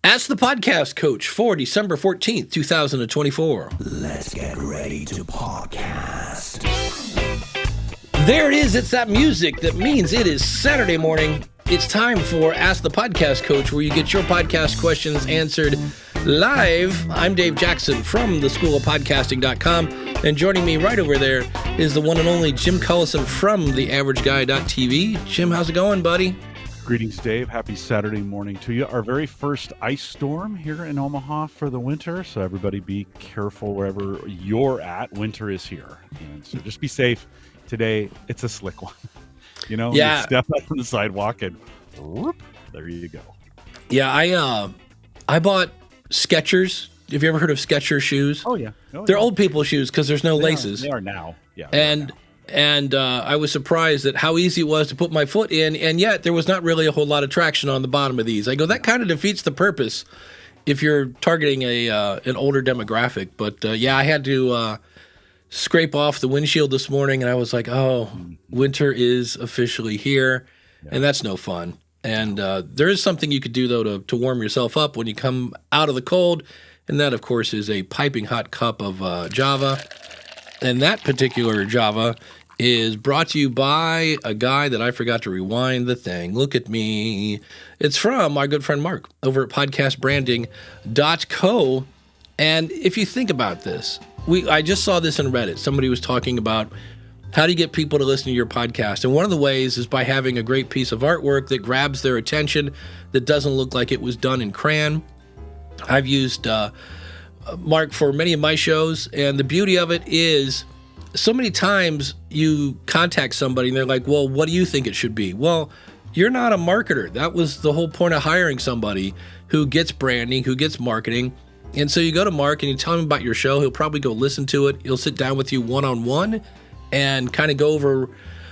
Ask the Podcast Coach for December 14th, 2024. Let's get ready to podcast. There it is. It's that music that means it is Saturday morning. It's time for Ask the Podcast Coach, where you get your podcast questions answered live. I'm Dave Jackson from theschoolofpodcasting.com, and joining me right over there is the one and only Jim Cullison from theaverageguy.tv. Jim, how's it going, buddy? Greetings, Dave. Happy Saturday morning to you. Our very first ice storm here in Omaha for the winter, so everybody be careful wherever you're at. Winter is here, and so just be safe. Today, it's a slick one. You know, Yeah. You step up on the sidewalk and whoop, there you go. Yeah, I bought Skechers. Have you ever heard of Skechers shoes? Oh, yeah. They're old people shoes because there's no laces. They are now. Yeah. And I was surprised at how easy it was to put my foot in, and yet there was not really a whole lot of traction on the bottom of these. I go, that kind of defeats the purpose if you're targeting an older demographic. But yeah, I had to scrape off the windshield this morning, and I was like, oh, winter is officially here, and that's no fun. And there is something you could do, though, to warm yourself up when you come out of the cold, and that, of course, is a piping hot cup of Java. And that particular Java is brought to you by a guy that I forgot to rewind the thing. Look at me. It's from my good friend Mark over at podcastbranding.co. And if you think about this, I just saw this in Reddit. Somebody was talking about how do you get people to listen to your podcast? And one of the ways is by having a great piece of artwork that grabs their attention, that doesn't look like it was done in crayon. I've used Mark for many of my shows, and the beauty of it is so many times you contact somebody and they're like, well, what do you think it should be? Well, you're not a marketer. That was the whole point of hiring somebody who gets branding, who gets marketing. And so you go to Mark and you tell him about your show. He'll probably go listen to it. He'll sit down with you one-on-one and kind of go over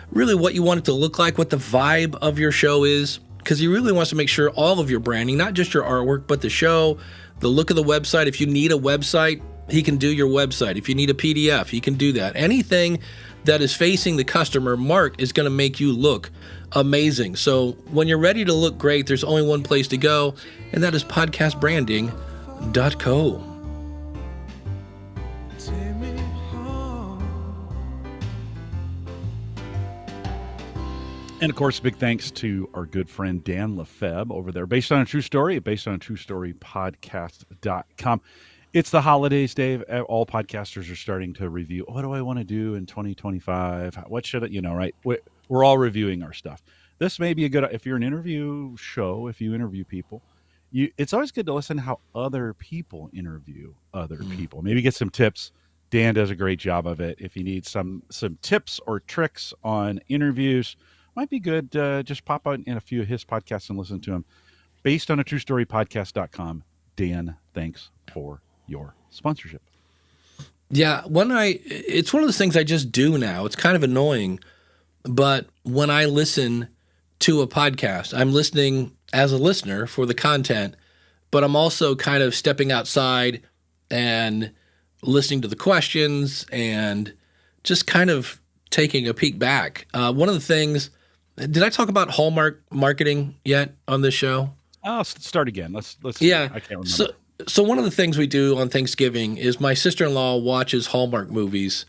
really what you want it to look like, what the vibe of your show is, because he really wants to make sure all of your branding, not just your artwork, but the show, the look of the website. If you need a website, he can do your website. If you need a PDF, he can do that. Anything that is facing the customer, Mark is going to make you look amazing. So when you're ready to look great, there's only one place to go, and that is podcastbranding.co. And, of course, big thanks to our good friend Dan Lefebvre over there, based on a true story podcast.com. It's the holidays, Dave. All podcasters are starting to review, what do I want to do in 2025? What should I, right? We're all reviewing our stuff. This may be a good, if you're an interview show, if you interview people, it's always good to listen to how other people interview other people. Maybe get some tips. Dan does a great job of it. If you need some tips or tricks on interviews, might be good. Just pop out in a few of his podcasts and listen to him. Based on a true story podcast.com. Dan, thanks for your sponsorship. Yeah, it's one of those things I just do now. It's kind of annoying, but when I listen to a podcast, I'm listening as a listener for the content, but I'm also kind of stepping outside and listening to the questions and just kind of taking a peek back. One of the things, did I talk about Hallmark marketing yet on this show? Oh, start again. Let's. Yeah, I can't remember. So one of the things we do on Thanksgiving is my sister-in-law watches Hallmark movies,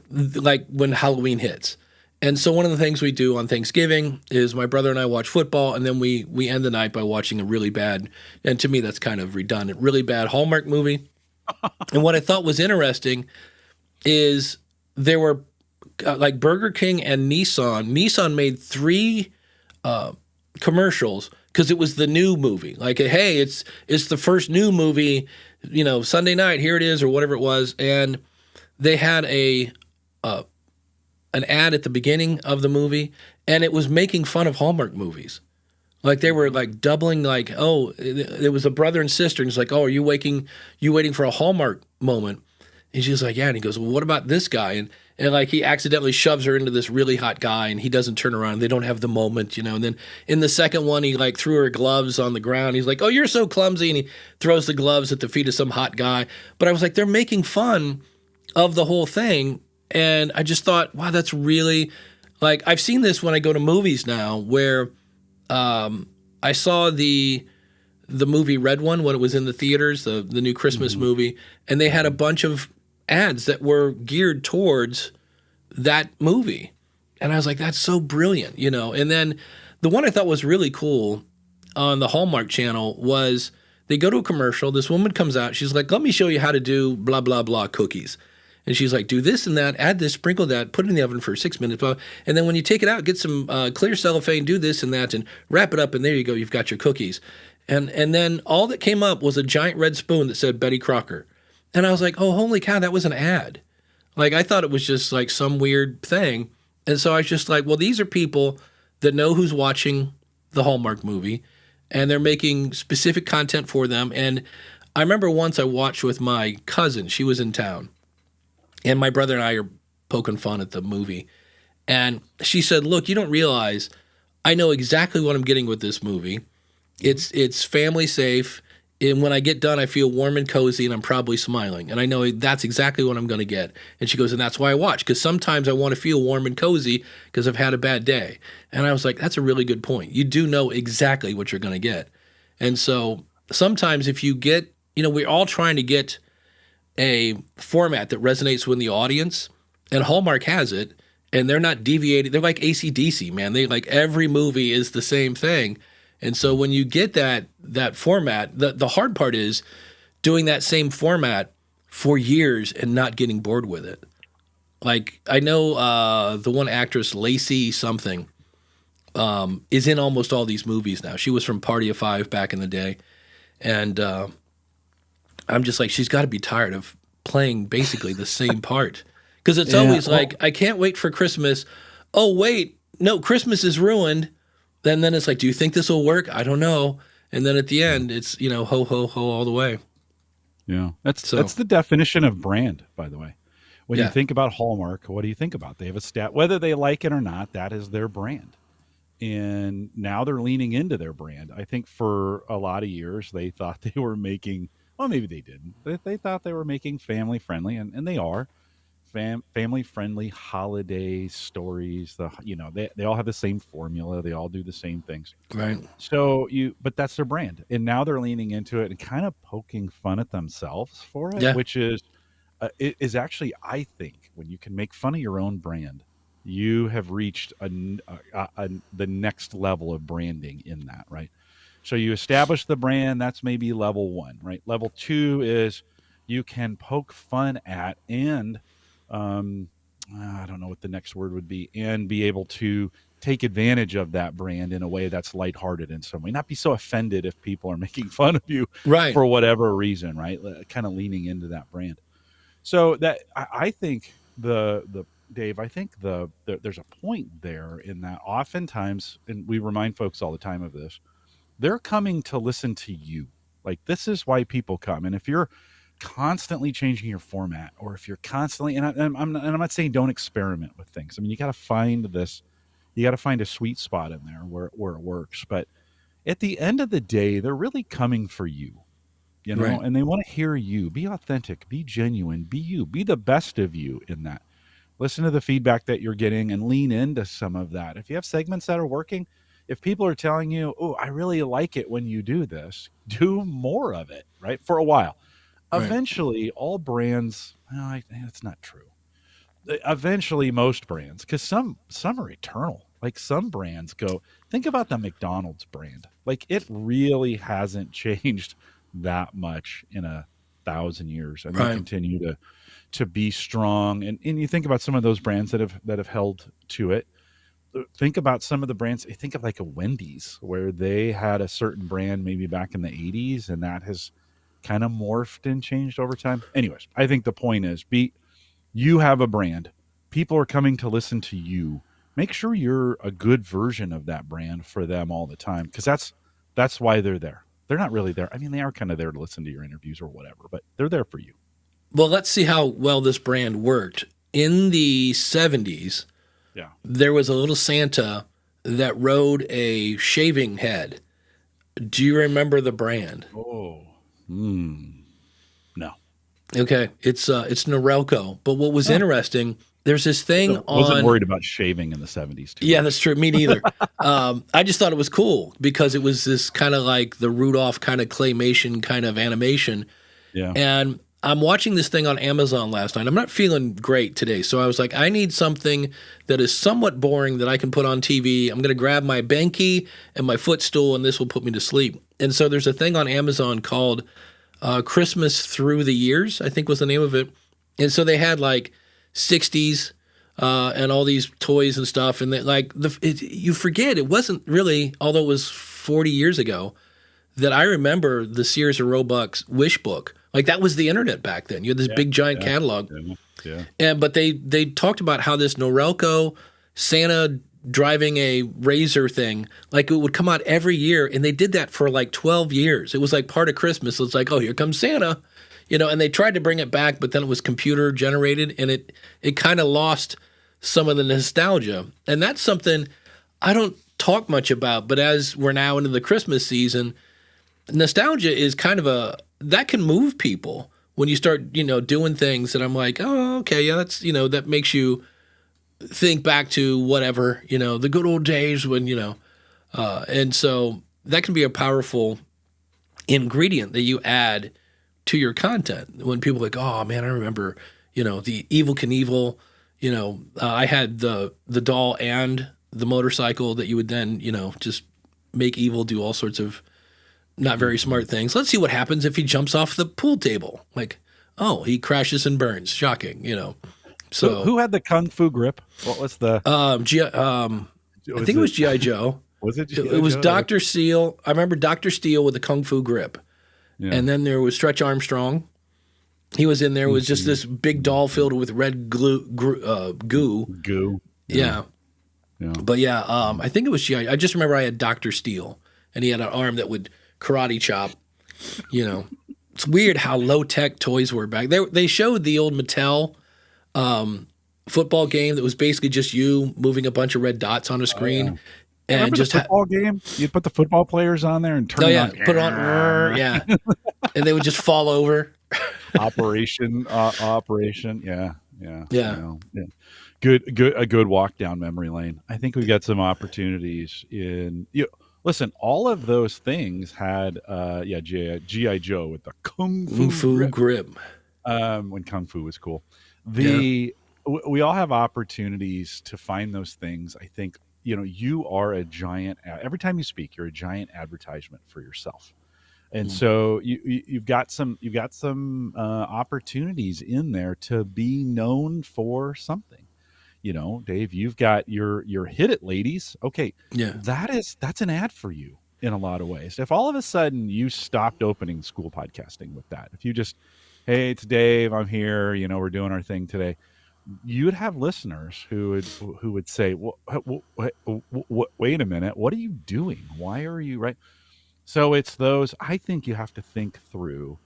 like when Halloween hits. And so one of the things we do on Thanksgiving is my brother and I watch football, and then we end the night by watching a really bad, and to me that's kind of redundant, really bad Hallmark movie. And what I thought was interesting is there were like Burger King and Nissan. Nissan made 3 commercials because it was the new movie. Like, hey, it's the first new movie, Sunday night, here it is, or whatever it was. And they had an ad at the beginning of the movie, and it was making fun of Hallmark movies. Like they were like doubling, like, oh, it was a brother and sister, and it's like, oh, are you waiting for a Hallmark moment? And she's like, yeah. And he goes, well, what about this guy? And like he accidentally shoves her into this really hot guy, and he doesn't turn around. They don't have the moment, And then in the second one, he like threw her gloves on the ground. He's like, oh, you're so clumsy. And he throws the gloves at the feet of some hot guy. But I was like, they're making fun of the whole thing. And I just thought, wow, that's really, like, I've seen this when I go to movies now where I saw the the movie Red One when it was in the theaters, the new Christmas movie, and they had a bunch of ads that were geared towards that movie. And I was like, that's so brilliant, you know. And then the one I thought was really cool on the Hallmark channel was they go to a commercial. This woman comes out. She's like, let me show you how to do blah, blah, blah cookies. And she's like, do this and that, add this, sprinkle that, put it in the oven for 6 minutes. Blah. And then when you take it out, get some clear cellophane, do this and that, and wrap it up. And there you go. You've got your cookies. And then all that came up was a giant red spoon that said Betty Crocker. And I was like, oh, holy cow, that was an ad. Like, I thought it was just like some weird thing. And so I was just like, well, these are people that know who's watching the Hallmark movie, and they're making specific content for them. And I remember once I watched with my cousin. She was in town, and my brother and I are poking fun at the movie. And she said, look, you don't realize I know exactly what I'm getting with this movie. It's family safe. And when I get done, I feel warm and cozy, and I'm probably smiling. And I know that's exactly what I'm going to get. And she goes, and that's why I watch, because sometimes I want to feel warm and cozy because I've had a bad day. And I was like, that's a really good point. You do know exactly what you're going to get. And so sometimes if you get, you know, we're all trying to get a format that resonates with the audience, and Hallmark has it, and they're not deviating. They're like AC/DC, man. They like every movie is the same thing. And so when you get that format, the hard part is doing that same format for years and not getting bored with it. Like, I know the one actress, Lacey something, is in almost all these movies now. She was from Party of Five back in the day. And I'm just like, she's got to be tired of playing basically the same part. Because it's always like, I can't wait for Christmas. Oh, wait, no, Christmas is ruined. And then it's like, do you think this will work? I don't know. And then at the end, it's, you know, ho, ho, ho all the way. Yeah. That's the definition of brand, by the way. When you Yeah. think about Hallmark, what do you think about? They have a stat, whether they like it or not, that is their brand. And now they're leaning into their brand. I think for a lot of years, they thought they were making, well, maybe they didn't. They thought they were making family friendly, and they are. Family friendly holiday stories. They all have the same formula. They all do the same things. Right. But that's their brand, and now they're leaning into it and kind of poking fun at themselves for it, Yeah. which is it is actually, I think, when you can make fun of your own brand, you have reached the next level of branding in that, right? So you establish the brand. That's maybe level one, right? Level two is you can poke fun at and I don't know what the next word would be, and be able to take advantage of that brand in a way that's lighthearted in some way. Not be so offended if people are making fun of you Right. for whatever reason, right? Kind of leaning into that brand. So that I think Dave, I think there's a point there in that oftentimes, and we remind folks all the time of this, they're coming to listen to you. Like, this is why people come. And if you're constantly changing your format, or if you're constantly, I'm not saying don't experiment with things. I mean, you got to find a sweet spot in there where it works. But at the end of the day, they're really coming for you, you know, Right. and they want to hear you. Be authentic, be genuine, be you, be the best of you in that. Listen to the feedback that you're getting and lean into some of that. If you have segments that are working, if people are telling you, oh, I really like it when you do this, do more of it, right? For a while. Right. Eventually, all brands, that's not true. Eventually, most brands, because some are eternal. Like, some brands go, think about the McDonald's brand. Like, it really hasn't changed that much in 1,000 years. And they Right. continue to be strong. And you think about some of those brands that have held to it. Think about some of the brands. Think of like a Wendy's, where they had a certain brand maybe back in the 80s, and that has kind of morphed and changed over time. Anyways, I think the point is, you have a brand. People are coming to listen to you. Make sure you're a good version of that brand for them all the time, because that's why they're there. They're not really there. I mean, they are kind of there to listen to your interviews or whatever, but they're there for you. Well, let's see how well this brand worked. In the 70s, Yeah. there was a little Santa that rode a shaving head. Do you remember the brand? Oh. No. Okay, it's Norelco. But what was Oh, interesting, there's this thing wasn't on. worried about shaving in the 70s too Yeah, that's much. true. Me neither. I just thought it was cool because it was this kind of like the Rudolph kind of claymation kind of animation. Yeah. And I'm watching this thing on Amazon last night. I'm not feeling great today. So I was like, I need something that is somewhat boring that I can put on TV. I'm going to grab my Banky and my footstool, and this will put me to sleep. And so there's a thing on Amazon called Christmas Through the Years, I think was the name of it. And so they had like 60s and all these toys and stuff. And you forget it wasn't really, although it was 40 years ago, that I remember the Sears and Roebuck's Wish Book. Like that was the internet back then. You had this Yeah. big giant Yeah. catalog, Yeah. Yeah. but they talked about how this Norelco Santa driving a razor thing, like it would come out every year, and they did that for like 12 years. It was like part of Christmas. It's like, oh, here comes Santa, and they tried to bring it back, but then it was computer generated, and it kind of lost some of the nostalgia. And that's something I don't talk much about, but as we're now into the Christmas season, nostalgia is kind of that can move people when you start, doing things that I'm like, oh, okay, yeah, that's, that makes you think back to whatever, the good old days when, and so that can be a powerful ingredient that you add to your content when people are like, oh man, I remember, the Evil Knievel, I had the doll and the motorcycle that you would then, just make Evil do all sorts of not very smart things. Let's see what happens if he jumps off the pool table. Like, oh, he crashes and burns. Shocking, So, Who had the kung fu grip? What was the? I think it was GI Joe. Was it It G.I. was Joe? Doctor Steele. I remember Doctor Steele with the kung fu grip, Yeah. and then there was Stretch Armstrong. He was in there. It was just this big doll filled with red goo. Goo. Yeah. Yeah. But yeah, I think it was GI. I just remember I had Doctor Steele, and he had an arm that would karate chop. It's weird how low tech toys were back. They showed the old Mattel football game that was basically just you moving a bunch of red dots on a screen. And Remember just the football game? You'd put the football players on there and turn oh it yeah, on. put on yeah, and they would just fall over. Operation. Yeah. Yeah. Yeah. A good walk down memory lane. I think we got some opportunities in. Listen, all of those things had, GI Joe with the kung Kung fu grip. when kung fu was cool. We all have opportunities to find those things. I think you are a giant. Every time you speak, you're a giant advertisement for yourself. And so you've got some opportunities in there to be known for something. Dave, you've got your hit it ladies. Okay, Yeah. that's an ad for you in a lot of ways. If all of a sudden you stopped opening school podcasting with that, if you just, hey, it's Dave, I'm here, we're doing our thing today, you would have listeners who would say, well, wait a minute, what are you doing? Why are you right? So it's those. I think you have to think through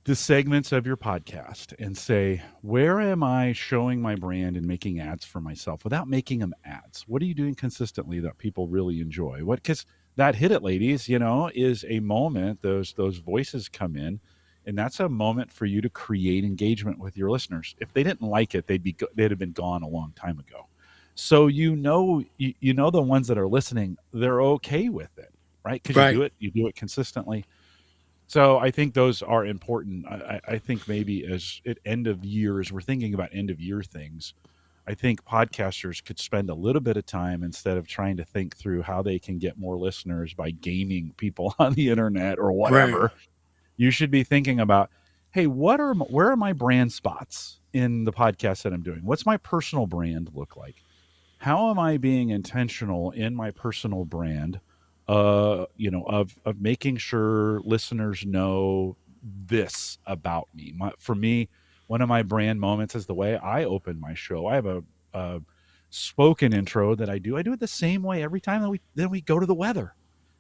the segments of your podcast and say, where am I showing my brand and making ads for myself without making them ads? What are you doing consistently that people really enjoy? Because that hit it, ladies, is a moment. Those voices come in, and that's a moment for you to create engagement with your listeners. If they didn't like it, they'd have been gone a long time ago. So you know the ones that are listening, they're okay with it, right? Because Right. you do it consistently. So I think those are important. I think maybe as at end of years, we're thinking about end of year things. I think podcasters could spend a little bit of time instead of trying to think through how they can get more listeners by gaming people on the internet or whatever. Right. You should be thinking about, hey, where are my brand spots in the podcast that I'm doing? What's my personal brand look like? How am I being intentional in my personal brand? Of making sure listeners know this about me. For me, one of my brand moments is the way I open my show. I have a spoken intro that I do. I do it the same way every time that we go to the weather.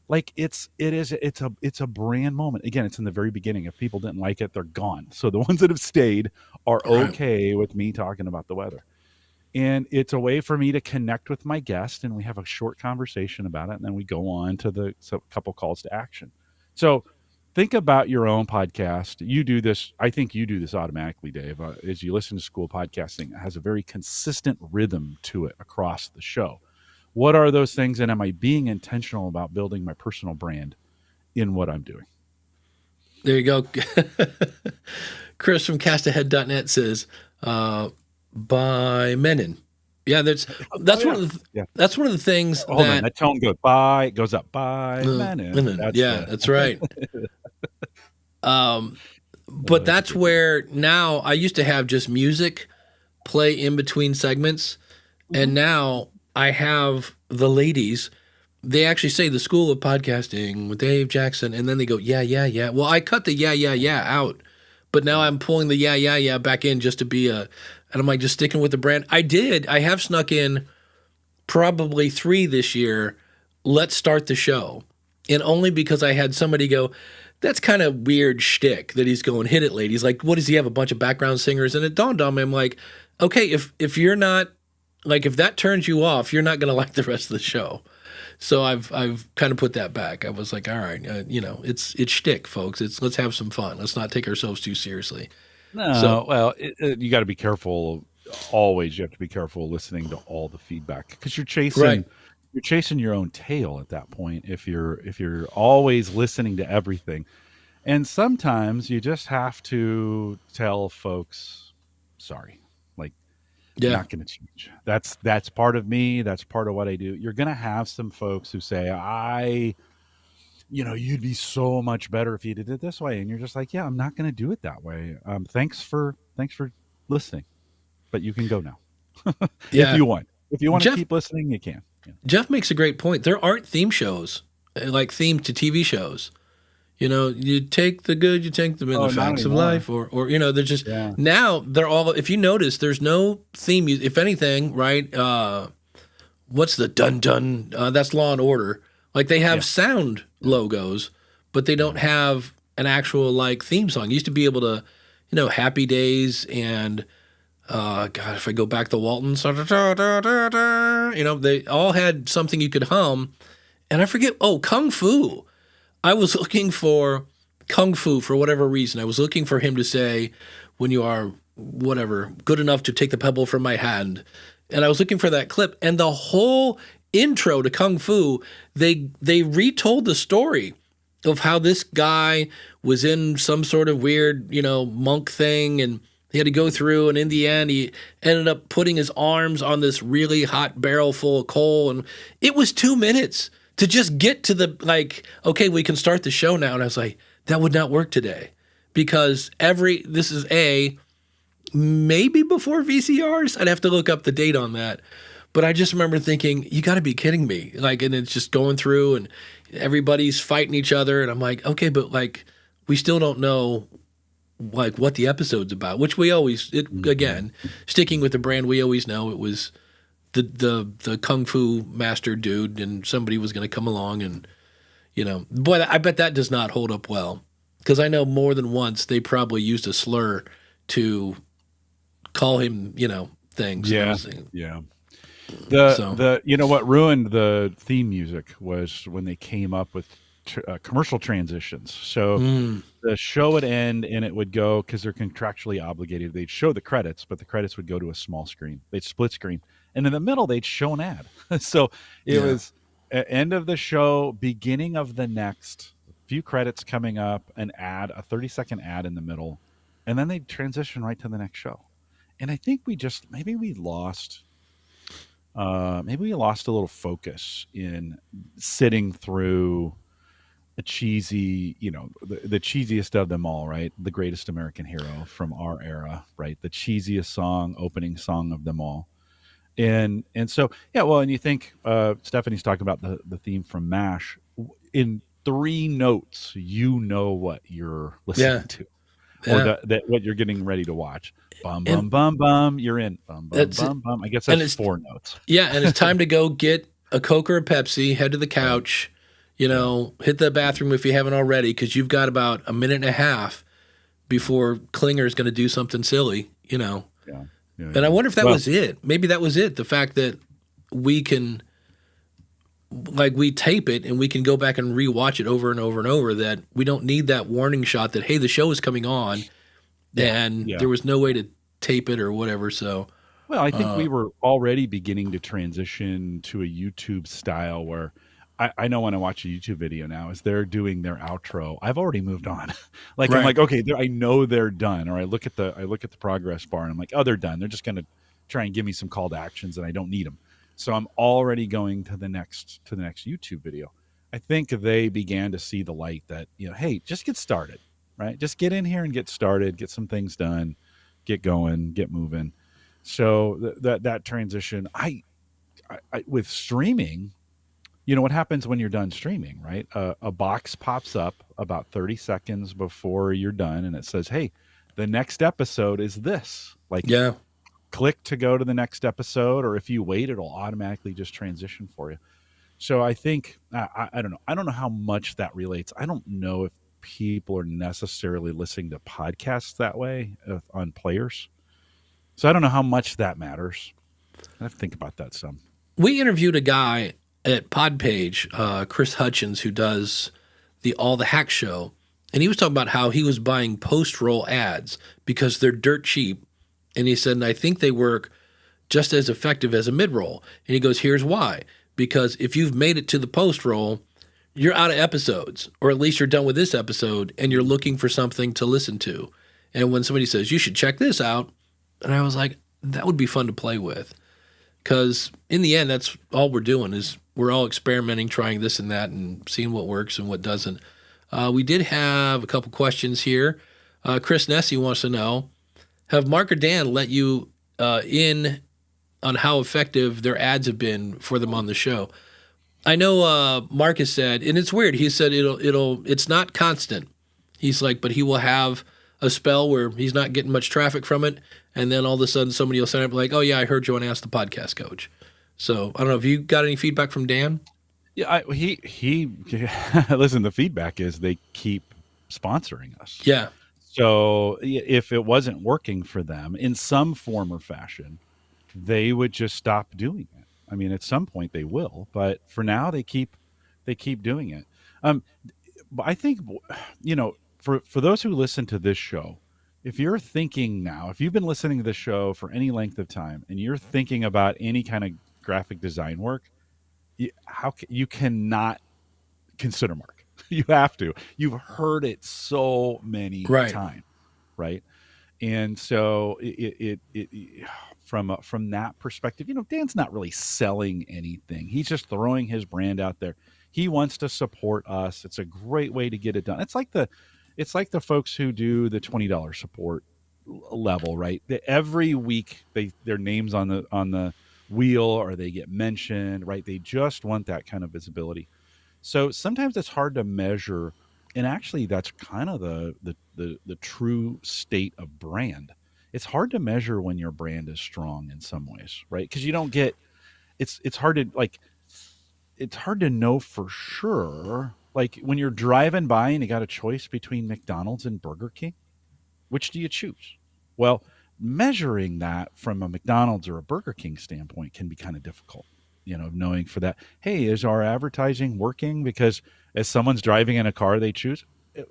Like it's a brand moment. Again, it's in the very beginning. If people didn't like it, they're gone. So the ones that have stayed are okay with me talking about the weather. And it's a way for me to connect with my guest, and we have a short conversation about it, and then we go on to the couple calls to action. So think about your own podcast. You do this. I think you do this automatically, Dave. As you listen to school podcasting, it has a very consistent rhythm to it across the show. What are those things? And am I being intentional about building my personal brand in what I'm doing? There you go. Chris from castahead.net says, by Menon. Yeah, that's one of the that's one of the things Hold on, that tone goes by, it goes up by Menon. That's right. But that's where now I used to have just music play in between segments, and now I have the ladies. They actually say the School of Podcasting with Dave Jackson, and then they go, yeah. Well, I cut the yeah out, but now I'm pulling the yeah back in just to be and I'm like just sticking with the brand. I have snuck in probably 3 this year. Let's start the show, and only because I had somebody go, that's kind of weird shtick that he's going, hit it, ladies. Like, what does he have? A bunch of background singers? And it dawned on me, I'm like, okay, if you're not, like, if that turns you off, you're not going to like the rest of the show. So I've kind of put that back. I was like, all right, it's shtick, folks. Let's have some fun. Let's not take ourselves too seriously. No, well, you got to be careful. Always, you have to be careful listening to all the feedback because you're chasing. Right. You're chasing your own tail at that point if you're always listening to everything. And sometimes you just have to tell folks, sorry, like, not going to change. That's part of me. That's part of what I do. You're going to have some folks who say, you'd be so much better if you did it this way. And you're just like, yeah, I'm not going to do it that way. Thanks for listening, but you can go now. If you want to keep listening, you can. Yeah. Jeff makes a great point. There aren't theme shows, like themed to TV shows. You take the good, you take the facts of life, or they're just now they're all. If you notice, there's no theme. If anything, right? What's the dun dun? That's Law and Order. Like they have sound logos, but they don't have an actual like theme song. You used to be able to, Happy Days and. God, if I go back to Walton's, they all had something you could hum. And I forget, Kung Fu. I was looking for Kung Fu for whatever reason. I was looking for him to say, when you are, whatever, good enough to take the pebble from my hand. And I was looking for that clip. And the whole intro to Kung Fu, they retold the story of how this guy was in some sort of weird, monk thing and he had to go through, and in the end, he ended up putting his arms on this really hot barrel full of coal. And it was 2 minutes to just get to the, like, okay, we can start the show now. And I was like, that would not work today because this is maybe before VCRs. I'd have to look up the date on that. But I just remember thinking, you got to be kidding me. Like, and it's just going through and everybody's fighting each other. And I'm like, okay, but like, we still don't know like what the episode's about, which we always, again, sticking with the brand, we always know it was the Kung Fu master dude and somebody was going to come along and, boy, I bet that does not hold up well because I know more than once they probably used a slur to call him, things. Yeah. What ruined the theme music was when they came up with commercial transitions. So the show would end and it would go, because they're contractually obligated, they'd show the credits, but the credits would go to a small screen. They'd split screen. And in the middle, they'd show an ad. So it was end of the show, beginning of the next, few credits coming up, an ad, a 30-second ad in the middle, and then they'd transition right to the next show. And I think maybe we lost a little focus in sitting through a cheesy, the cheesiest of them all, right? The Greatest American Hero from our era, right? The cheesiest opening song of them all. And so, and you think Stephanie's talking about the theme from MASH. In 3 notes, what you're listening to. Or what you're getting ready to watch. Bum, bum, bum, bum, you're in. Bum, bum, bum, bum. I guess that's 4 notes. Yeah, and it's time to go get a Coke or a Pepsi, head to the couch, hit the bathroom if you haven't already, because you've got about a minute and a half before Klinger's going to do something silly, Yeah. And I wonder if that was it. Maybe that was it. The fact that we can like we tape it and we can go back and rewatch it over and over and over, that we don't need that warning shot that, hey, the show is coming on and Yeah. there was no way to tape it or whatever. So Well, I think we were already beginning to transition to a YouTube style where I know when I watch a YouTube video now, as they're doing their outro, I've already moved on. Like I'm Right. like, okay, I know they're done. Or I look at the progress bar and I'm like, oh, they're done. They're just gonna try and give me some call to actions and I don't need them. So I'm already going to the next YouTube video. I think they began to see the light that, hey, just get started, right? Just get in here and get started, get some things done, get going, get moving. So that transition, I with streaming, what happens when you're done streaming, right? A box pops up about 30 seconds before you're done, and it says, "Hey, the next episode is this." Like, yeah, click to go to the next episode, or if you wait, it'll automatically just transition for you. So I think I don't know. I don't know how much that relates. I don't know if people are necessarily listening to podcasts that way on players. So I don't know how much that matters. I have to think about that some. we interviewed a guy at Podpage, Chris Hutchins, who does the All the Hack show, and he was talking about how he was buying post-roll ads because they're dirt cheap, and he said, and I think they work just as effective as a mid-roll. And he goes, here's why: because if you've made it to the post-roll, you're out of episodes, or at least you're done with this episode, and you're looking for something to listen to. And when somebody says, you should check this out, and I was like, that would be fun to play with. Because in the end, that's all we're doing, is we're all experimenting, trying this and that, and seeing what works and what doesn't. We did have a couple questions here. Chris Nessie wants to know, have Mark or Dan let you in on how effective their ads have been for them on the show? I know Mark has said, and it's weird, he said it's not constant. He's like, but he will have a spell where he's not getting much traffic from it, and then all of a sudden somebody will sign up like, oh yeah, I heard you on Ask the Podcast Coach. So I don't know if you got any feedback from Dan. Yeah, he listen, the feedback is they keep sponsoring us. Yeah, So if it wasn't working for them in some form or fashion, they would just stop doing it. I mean, at some point they will, but for now they keep doing it. But I think for those who listen to this show, if you're thinking now, if you've been listening to this show for any length of time and you're thinking about any kind of graphic design work, you cannot consider Mark. You have to. You've heard it so many right. times, right? And so from that perspective, Dan's not really selling anything. He's just throwing his brand out there. He wants to support us. It's a great way to get it done. It's like the folks who do the $20 support level, right? Every week their names on the wheel, or they get mentioned, right? They just want that kind of visibility. So sometimes it's hard to measure, and actually that's kind of the true state of brand. It's hard to measure when your brand is strong in some ways, right? Because you don't get it's hard to know for sure. Like when you're driving by and you got a choice between McDonald's and Burger King, which do you choose? Well, measuring that from a McDonald's or a Burger King standpoint can be kind of difficult. Knowing for that, hey, is our advertising working? Because as someone's driving in a car, they choose.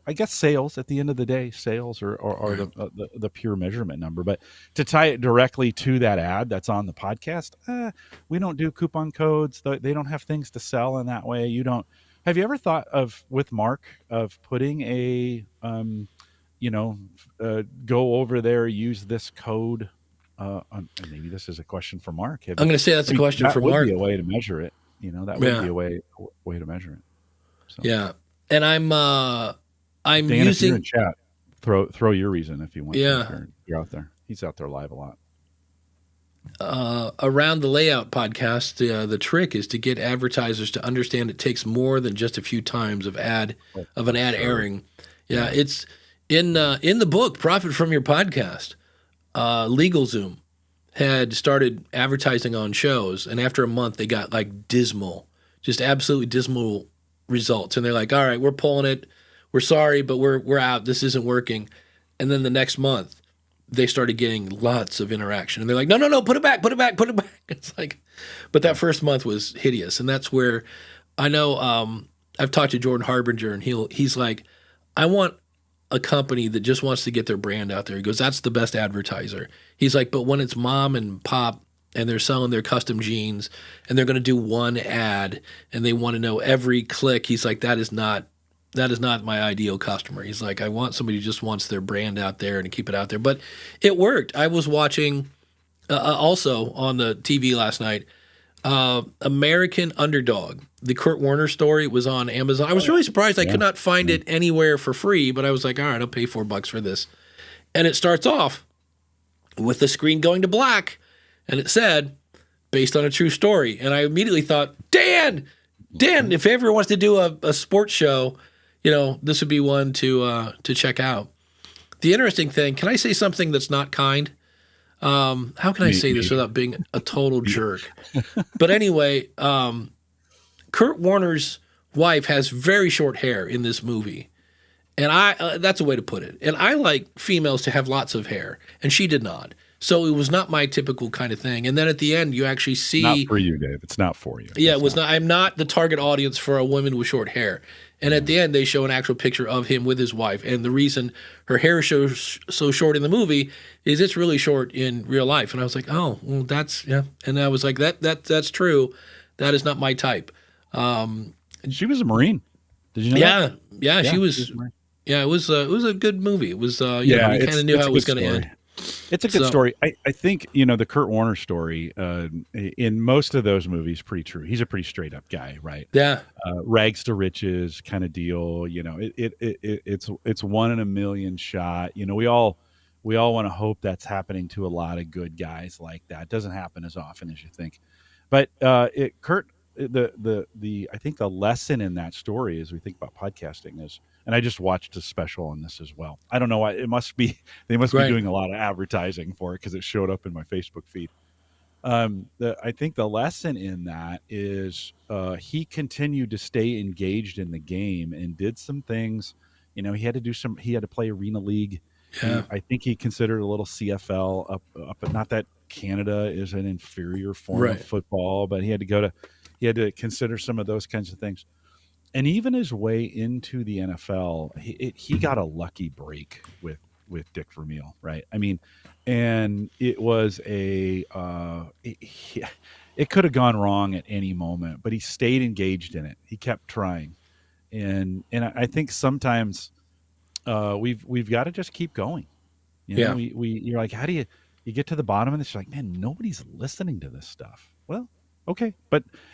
I guess sales at the end of the day, sales are the pure measurement number. But to tie it directly to that ad that's on the podcast, we don't do coupon codes. They don't have things to sell in that way. You don't. Have you ever thought of, with Mark, of putting a, go over there, use this code? And maybe this is a question for Mark. I'm going to say that's a question for Mark. That would be a way to measure it. That would be a way to measure it. So. Yeah, and I'm Dan, using. If you're in chat, throw your reason if you want. Yeah, to. You're out there. He's out there live a lot. Around the Layout podcast, the trick is to get advertisers to understand it takes more than just a few times of an ad airing. Yeah, it's in the book Profit from Your Podcast. LegalZoom had started advertising on shows, and after a month they got like just absolutely dismal results. And they're like, all right, we're pulling it. We're sorry, but we're out. This isn't working. And then the next month they started getting lots of interaction, and they're like, no, put it back. It's like, But that first month was hideous, and that's where I know I've talked to Jordan Harbinger, and he's like, I want a company that just wants to get their brand out there. He goes, that's the best advertiser. He's like, but when it's mom and pop and they're selling their custom jeans and they're going to do one ad and they want to know every click, he's like, that is not my ideal customer. He's like, I want somebody who just wants their brand out there and to keep it out there. But it worked. I was watching also on the TV last night, American Underdog, the Kurt Warner story, was on Amazon. I was really surprised I could not find it anywhere for free, but I was like, all right, I'll pay $4 for this. And it starts off with the screen going to black, and it said, based on a true story. And I immediately thought, Dan, if he ever wants to do a sports show, this would be one to check out. The interesting thing, can I say something that's not kind? How can I say this without being a total jerk? But anyway, Kurt Warner's wife has very short hair in this movie. And that's a way to put it. And I like females to have lots of hair, and she did not. So it was not my typical kind of thing. And then at the end, you actually see... Not for you, Dave. It's not for you. Yeah, it was not. I'm not the target audience for a woman with short hair. And at the end, they show an actual picture of him with his wife. And the reason her hair is so short in the movie is it's really short in real life. And I was like, oh, well, that's, yeah. And I was like, that's true. That is not my type. She was a Marine. Did you know that? Yeah, she was. Yeah, it was a good movie. It was, you kind of knew how it was going to end. It's a good story. I think, the Kurt Warner story, in most of those movies, pretty true. He's a pretty straight up guy, right? Yeah. Rags to riches kind of deal. It's one in a million shot. We all want to hope that's happening to a lot of good guys like that. It doesn't happen as often as you think. But Kurt, I think the lesson in that story as we think about podcasting is, and I just watched a special on this as well. I don't know why. They must be doing a lot of advertising for it because it showed up in my Facebook feed. I think the lesson in that is he continued to stay engaged in the game and did some things. He had to play Arena League. Yeah. I think he considered a little CFL up, but not that Canada is an inferior form of football, but he had to consider some of those kinds of things. And even his way into the NFL, he got a lucky break with Dick Vermeil, right? I mean, and it was it could have gone wrong at any moment, but he stayed engaged in it. He kept trying, and I think sometimes we've got to just keep going. You're like, how do you get to the bottom of this? You're like, man, nobody's listening to this stuff. Well, okay,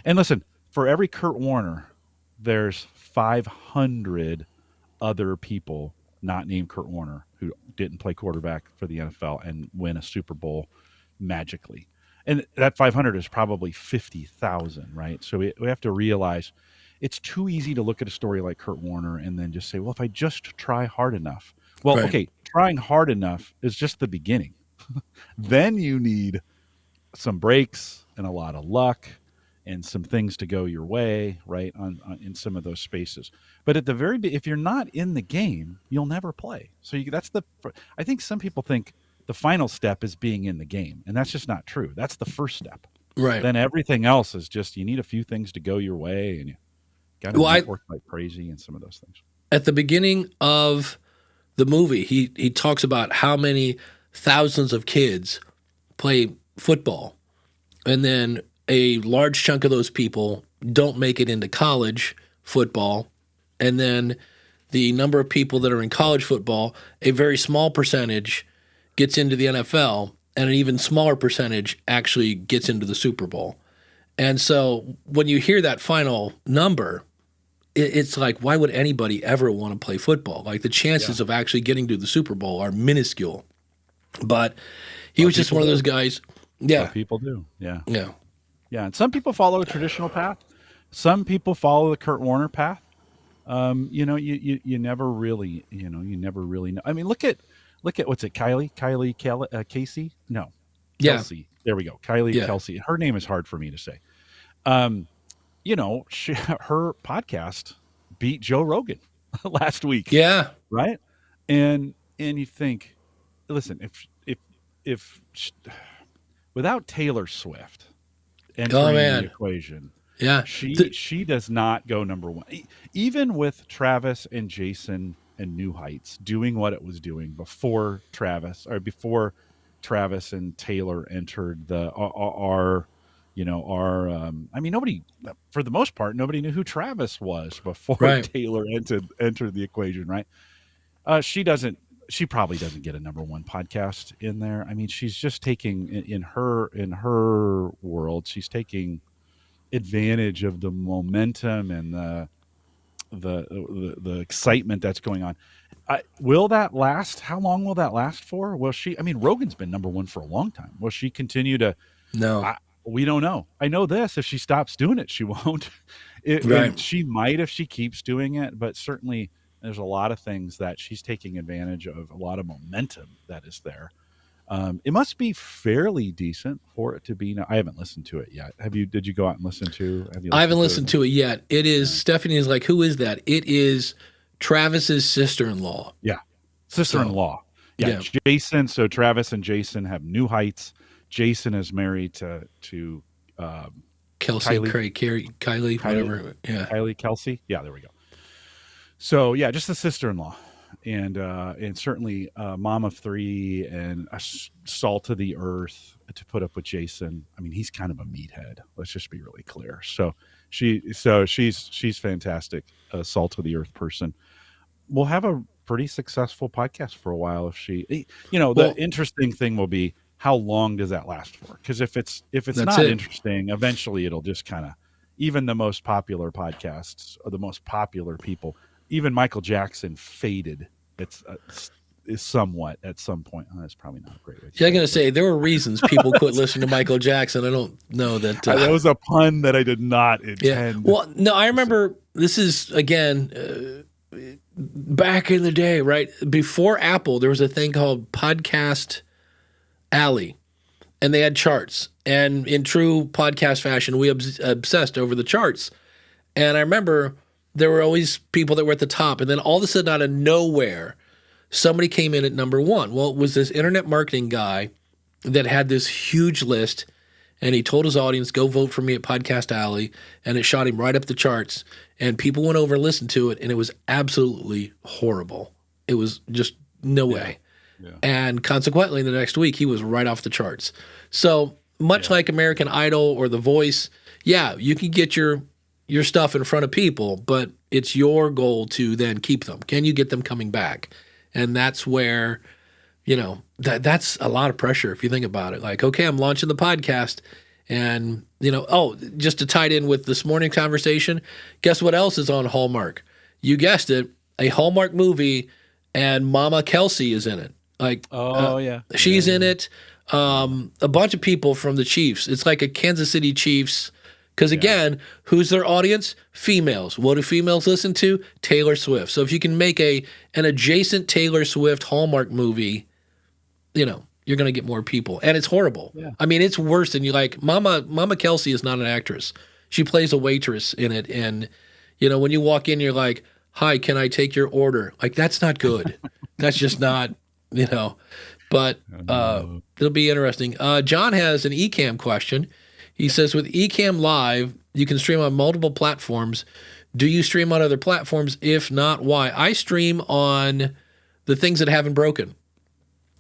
and listen, for every Kurt Warner, there's 500 other people not named Kurt Warner who didn't play quarterback for the NFL and win a Super Bowl magically. And that 500 is probably 50,000, right? So we have to realize it's too easy to look at a story like Kurt Warner and then just say, well, if I just try hard enough. Well, okay, trying hard enough is just the beginning. Then you need some breaks and a lot of luck and some things to go your way, right, on in some of those spaces. But at the if you're not in the game, you'll never play. So I think some people think the final step is being in the game, and that's just not true. That's the first step. Right. Then everything else is just, you need a few things to go your way, and you got to network like crazy and some of those things. At the beginning of the movie, he talks about how many thousands of kids play football, and then a large chunk of those people don't make it into college football. And then the number of people that are in college football, a very small percentage gets into the NFL, and an even smaller percentage actually gets into the Super Bowl. And so when you hear that final number, it's like, why would anybody ever want to play football? Like, the chances of actually getting to the Super Bowl are minuscule. But he was just one of those guys. Yeah. People do. Yeah. Yeah. Yeah, and some people follow a traditional path. Some people follow the Kurt Warner path. You never really know. I mean, look at what's it, Casey? No, Kelsey. Yeah. There we go, Kylie Kelsey. Her name is hard for me to say. Her podcast beat Joe Rogan last week. Yeah, right. And you think, listen, if without Taylor Swift, entering the man. equation. Yeah. She does not go number one. Even with Travis and Jason and New Heights doing what it was doing before Travis and Taylor entered our I mean, nobody, for the most part, nobody knew who Travis was before Right. Taylor entered the equation, right? She probably doesn't get a number one podcast in there. I mean, she's just taking in her world, she's taking advantage of the momentum and the excitement that's going on. Will that last? How long will that last for? Will she? I mean, Rogan's been number one for a long time. Will she continue to? No. We don't know. I know this: if she stops doing it, she won't. Right. And she might if she keeps doing it, but certainly there's a lot of things that she's taking advantage of. A lot of momentum that is there. It must be fairly decent for it to be. I haven't listened to it yet. Did you go out and listen to? I haven't listened to it yet. It is Stephanie is like, who is that? It is Travis's sister-in-law. Yeah, sister-in-law. Yeah, Jason. So Travis and Jason have New Heights. Jason is married to Kelsey, Kylie, whatever. Yeah, Kylie, Kelsey. Yeah, there we go. So yeah, just the sister-in-law. And certainly mom of three and a salt of the earth to put up with Jason. I mean, he's kind of a meathead. Let's just be really clear. So she's fantastic, a salt of the earth person. We'll have a pretty successful podcast for a while if she. The interesting thing will be how long does that last for? Because if it's not interesting, eventually it'll just kind of. Even the most popular podcasts or the most popular people. Even Michael Jackson faded. Is somewhat at some point. Oh, that's probably not a great way. Yeah, I'm gonna say there were reasons people quit listening to Michael Jackson. I don't know that. That was a pun that I did not intend. Yeah. Well, no, I remember. This is again back in the day, right before Apple. There was a thing called Podcast Alley, and they had charts. And in true podcast fashion, we obsessed over the charts. And I remember. There were always people that were at the top, and then all of a sudden, out of nowhere, somebody came in at number one. Well, it was this internet marketing guy that had this huge list, and he told his audience, go vote for me at Podcast Alley, and it shot him right up the charts, and people went over and listened to it, and it was absolutely horrible. It was just no way. Yeah. And consequently, the next week, he was right off the charts. So much like American Idol or The Voice, you can get your stuff in front of people, but it's your goal to then keep them. Can you get them coming back? And that's where, that's a lot of pressure if you think about it. Like, okay, I'm launching the podcast and, just to tie it in with this morning conversation, guess what else is on Hallmark? You guessed it, a Hallmark movie and Mama Kelsey is in it. Like, she's in it. A bunch of people from the Chiefs. It's like a Kansas City Chiefs. Because again, who's their audience? Females. What do females listen to? Taylor Swift. So if you can make an adjacent Taylor Swift Hallmark movie, you're going to get more people. And it's horrible. Yeah. I mean, it's worse than you like. Mama Kelsey is not an actress. She plays a waitress in it. And, when you walk in, you're like, hi, can I take your order? Like, that's not good. That's just not, But it'll be interesting. John has an Ecamm question. He says, with Ecamm Live, you can stream on multiple platforms. Do you stream on other platforms? If not, why? I stream on the things that haven't broken.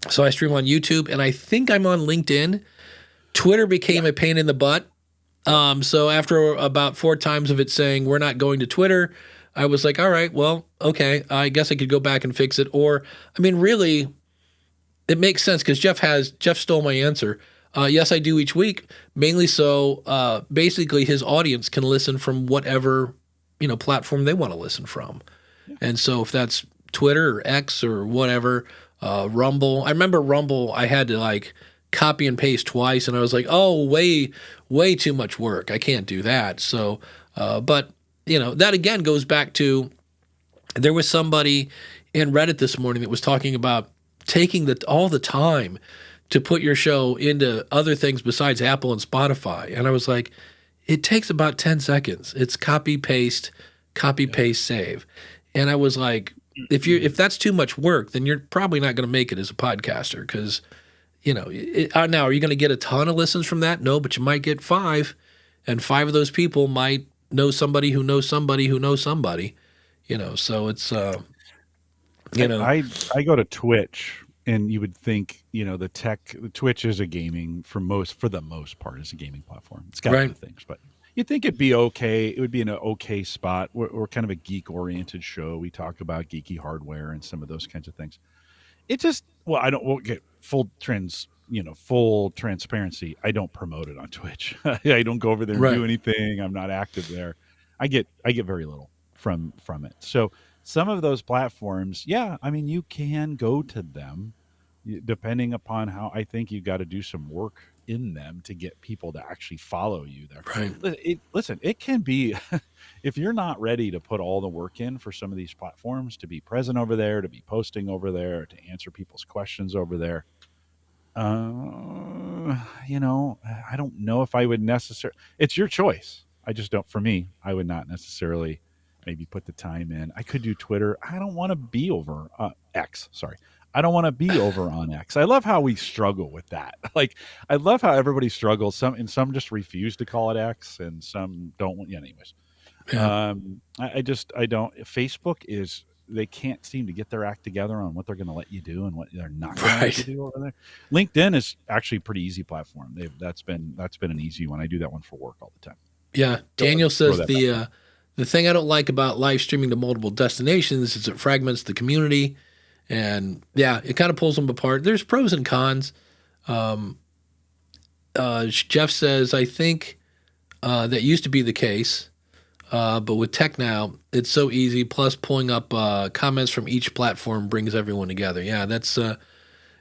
So I stream on YouTube, and I think I'm on LinkedIn. Twitter became a pain in the butt. So after about 4 times of it saying, we're not going to Twitter, I was like, all right, well, okay, I guess I could go back and fix it. Or, I mean, really, it makes sense because Jeff stole my answer. Yes, I do each week, mainly so basically his audience can listen from whatever, platform they want to listen from. Yeah. And so if that's Twitter or X or whatever, Rumble. I remember Rumble, I had to copy and paste twice, and I was like, oh, way too much work. I can't do that. So, but, that again goes back to there was somebody in Reddit this morning that was talking about taking all the time to put your show into other things besides Apple and Spotify. And I was like, it takes about 10 seconds. It's copy, paste, save. And I was like, if that's too much work, then you're probably not going to make it as a podcaster because, now, are you going to get a ton of listens from that? No, but you might get 5. and 5 of those people might know somebody who knows somebody who knows somebody, so it's, I go to Twitch, and you would think, Twitch is a gaming for the most part is a gaming platform. It's got right, other things, but you'd think it'd be okay. It would be in an okay spot. We're kind of a geek oriented show. We talk about geeky hardware and some of those kinds of things. It just, well, I don't, we'll get full transparency. I don't promote it on Twitch. I don't go over there and right, do anything. I'm not active there. I get very little from it. So some of those platforms, yeah, I mean, you can go to them depending upon how. I think you got to do some work in them to get people to actually follow you there. right, Listen, it can be if you're not ready to put all the work in for some of these platforms to be present over there, to be posting over there, to answer people's questions over there. I don't know if I would necessarily. It's your choice. I just don't. For me, I would not necessarily maybe put the time in. I could do Twitter. I don't want to be over X. Sorry. I don't want to be over on X. I love how we struggle with that. Like, I love how everybody struggles. Some just refuse to call it X, and some don't. Yeah, anyways. yeah, I don't. Facebook is. They can't seem to get their act together on what they're going to let you do and what they're not going to let you right, do over there. LinkedIn is actually a pretty easy platform. That's been an easy one. I do that one for work all the time. yeah. Go ahead, Daniel throw says that back. the thing I don't like about live streaming to multiple destinations is it fragments the community, and yeah, it kind of pulls them apart. There's pros and cons. Jeff says, I think that used to be the case, but with tech now, it's so easy. Plus, pulling up comments from each platform brings everyone together. Yeah, that's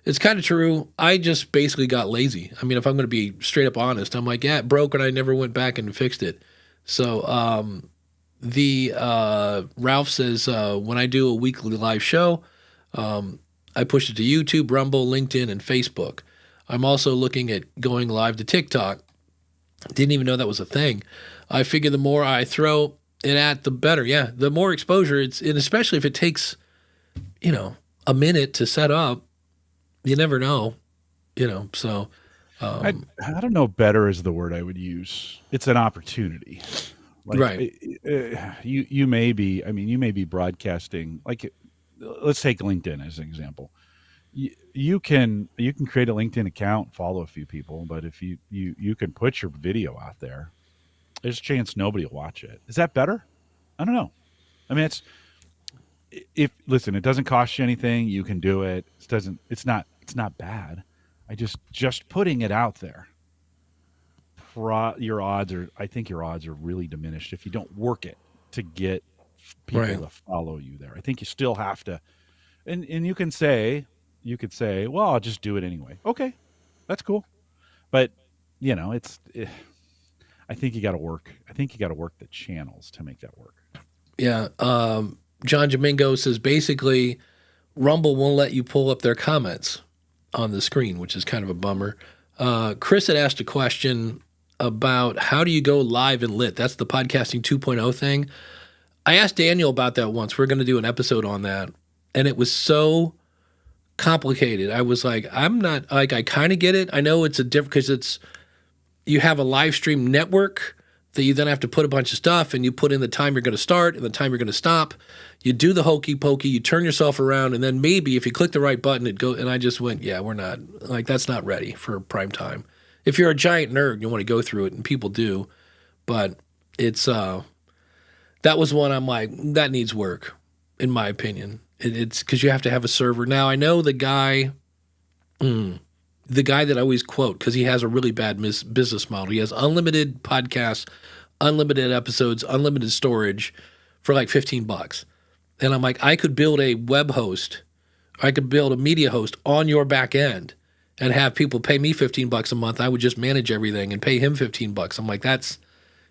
it's kind of true. I just basically got lazy. I mean, if I'm going to be straight up honest, I'm like, yeah, it broke, and I never went back and fixed it. So the Ralph says when I do a weekly live show, I push it to YouTube, Rumble, LinkedIn, and Facebook. I'm also looking at going live to TikTok. Didn't even know that was a thing. I figure the more I throw it at, the better. Yeah, the more exposure and especially if it takes, a minute to set up. You never know, So, I don't know. Better is the word I would use. It's an opportunity. Like right, you may be. I mean, you may be broadcasting. Like, let's take LinkedIn as an example. You can create a LinkedIn account, follow a few people, but if you can put your video out there, there's a chance nobody will watch it. Is that better? I don't know. I mean, listen, it doesn't cost you anything. You can do it. It's not bad. I just putting it out there. I think your odds are really diminished if you don't work it to get people right. to follow you there. I think you still have to, and you could say, well, I'll just do it anyway. Okay, that's cool. But I think you got to work. I think you got to work the channels to make that work. Yeah. John Domingo says basically Rumble won't let you pull up their comments on the screen, which is kind of a bummer. Chris had asked a question about how do you go live and lit? That's the podcasting 2.0 thing. I asked Daniel about that once. We're going to do an episode on that. And it was so complicated. I was like, I'm not like, I kind of get it. I know it's a different, because you have a live stream network that you then have to put a bunch of stuff, and you put in the time you're going to start and the time you're going to stop. You do the hokey pokey, you turn yourself around, and then maybe if you click the right button, it goes. And I just went, yeah, we're not, like, that's not ready for prime time. If you're a giant nerd, you want to go through it, and people do, but it's, that was one I'm like, that needs work, in my opinion. It's because you have to have a server. Now, I know the guy that I always quote, because he has a really bad business model. He has unlimited podcasts, unlimited episodes, unlimited storage for like $15. And I'm like, I could build a web host, I could build a media host on your back end and have people pay me $15 a month. I would just manage everything and pay him $15. I'm like,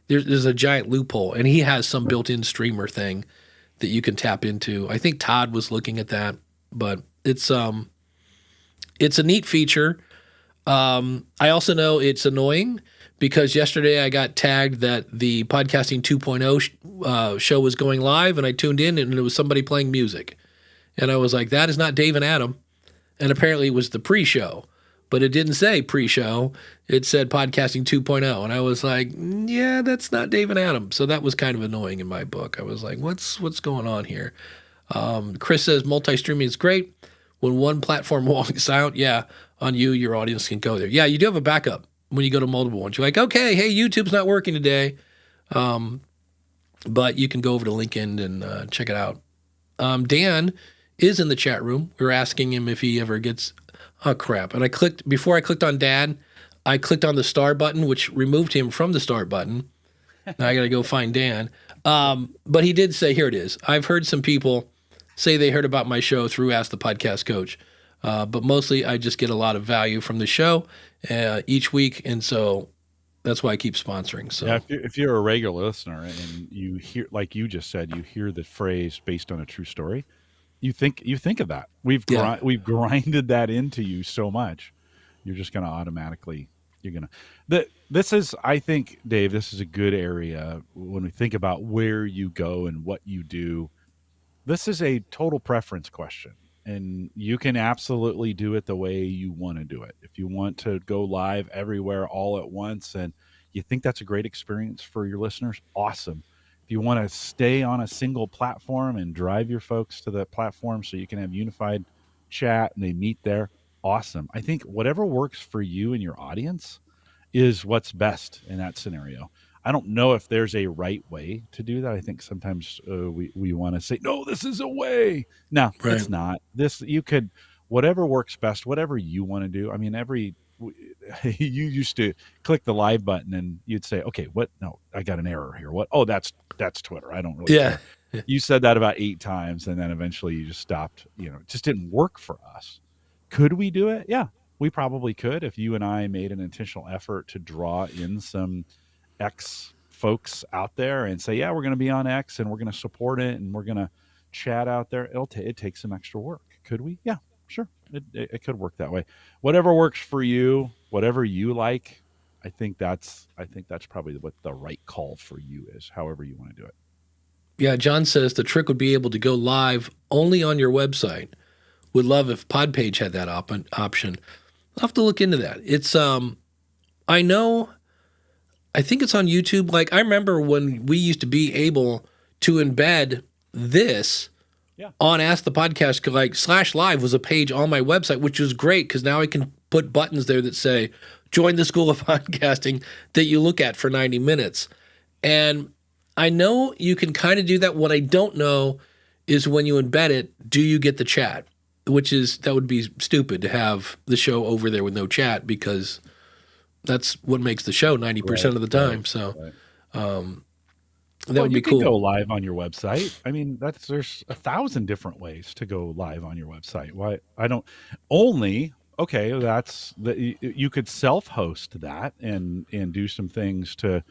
there's a giant loophole. And he has some built-in streamer thing that you can tap into. I think Todd was looking at that, but it's a neat feature. I also know it's annoying because yesterday I got tagged that the Podcasting 2.0 show was going live, and I tuned in and it was somebody playing music. And I was like, that is not Dave and Adam. And apparently it was the pre-show. but it didn't say pre-show. It said podcasting 2.0. And I was like, yeah, that's not Dave and Adam. So that was kind of annoying in my book. I was like, what's going on here? Chris says multi-streaming is great. When one platform walks out, yeah, on you, your audience can go there. Yeah, you do have a backup when you go to multiple ones. You're like, okay, hey, YouTube's not working today. But you can go over to LinkedIn and check it out. Dan is in the chat room. We were asking him if he ever gets, oh crap. And before I clicked on Dan, I clicked on the star button, which removed him from the start button. Now I got to go find Dan. But he did say, here it is. I've heard some people say they heard about my show through Ask the Podcast Coach. But mostly I just get a lot of value from the show each week. And so that's why I keep sponsoring. So yeah, if you're a regular listener and you hear, like you just said, you hear the phrase based on a true story, you think of that. We've grinded that into you so much, you're just going to automatically, this is, I think, Dave, this is a good area when we think about where you go and what you do. This is a total preference question. And you can absolutely do it the way you want to do it. If you want to go live everywhere all at once and you think that's a great experience for your listeners, awesome. If you want to stay on a single platform and drive your folks to the platform so you can have unified chat and they meet there, awesome. I think whatever works for you and your audience is what's best in that scenario. I don't know if there's a right way to do that. I think sometimes we want to say, no, this is a way. No, Right. It's not. You could, whatever works best, whatever you want to do. I mean, you used to click the live button and you'd say, okay, what? No, I got an error here. What? Oh, that's Twitter. I don't really care. You said that about 8 times and then eventually you just stopped. It just didn't work for us. Could we do it? Yeah, we probably could if you and I made an intentional effort to draw in some X folks out there and say, yeah, we're going to be on X and we're going to support it and we're going to chat out there. It takes some extra work. Could we? Yeah, sure. It could work that way. Whatever works for you, whatever you like, I think that's probably what the right call for you is, however you want to do it. Yeah, John says the trick would be able to go live only on your website. Would love if Podpage had that option. I'll have to look into that. It's I think it's on YouTube. Like I remember when we used to be able to embed this on Ask the Podcast, like /live was a page on my website, which was great because now I can put buttons there that say, join the School of Podcasting that you look at for 90 minutes. And I know you can kind of do that. What I don't know is when you embed it, do you get the chat? That would be stupid to have the show over there with no chat because that's what makes the show 90% of the time. Right, so right. that would be cool. You can go live on your website. I mean, there's 1,000 different ways to go live on your website. Why I don't only okay. That's you could self-host that and do some things to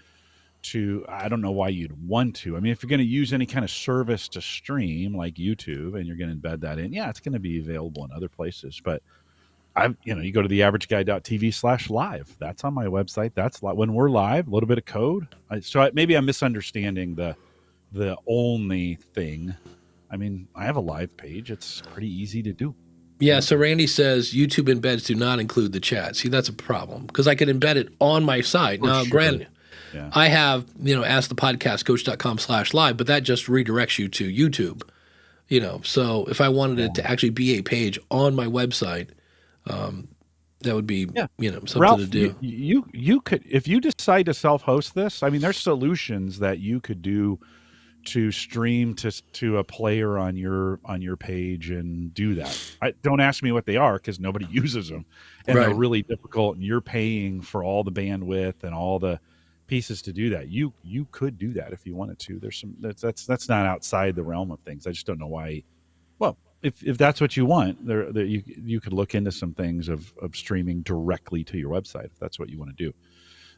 I don't know why you'd want to. I mean, if you're going to use any kind of service to stream like YouTube and you're going to embed that in, yeah, it's going to be available in other places. But you go to theaverageguy.tv/live. That's on my website. That's when we're live, a little bit of code. Maybe I'm misunderstanding the only thing. I mean, I have a live page. It's pretty easy to do. Yeah, so Randy says YouTube embeds do not include the chat. See, that's a problem because I could embed it on my site. Now, granted, I have, askthepodcastcoach.com/live, but that just redirects you to YouTube. So if I wanted it to actually be a page on my website, that would be, something Ralph, to do. You could, if you decide to self-host this, I mean, there's solutions that you could do to stream to a player on your page and do that. Don't ask me what they are because nobody uses them, and they're really difficult. And you're paying for all the bandwidth and all the pieces to do that. You could do that if you wanted to. There's some that's not outside the realm of things. I just don't know why. Well, if that's what you want, you could look into some things of streaming directly to your website if that's what you want to do.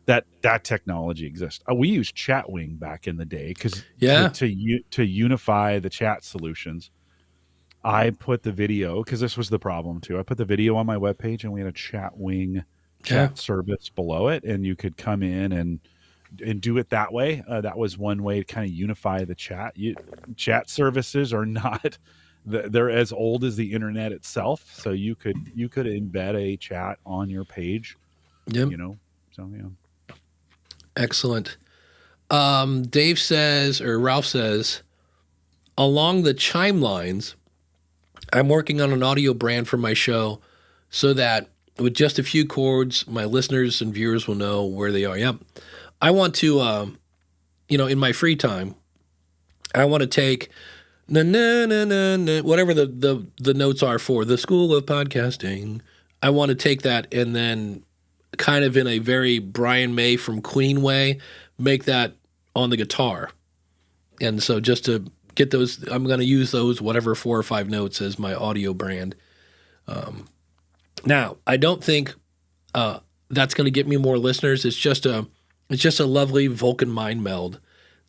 That technology exists. We used Chatwing back in the day because to unify the chat solutions, I put the video because this was the problem too. I put the video on my webpage and we had a Chatwing chat service below it, and you could come in and do it that way. That was one way to kind of unify the chat. Chat services are not they're as old as the internet itself. So you could embed a chat on your page, Yep. So yeah. Excellent. Dave says, or Ralph says, along the chime lines, I'm working on an audio brand for my show so that with just a few chords, my listeners and viewers will know where they are. Yep. I want to, in my free time, I want to take na na na na na, whatever the notes are for the School of Podcasting. I want to take that and then kind of in a very Brian May from Queen way, make that on the guitar. And so just to get those, I'm going to use those, whatever 4 or 5 notes as my audio brand. Now, I don't think that's going to get me more listeners. It's just a lovely Vulcan mind meld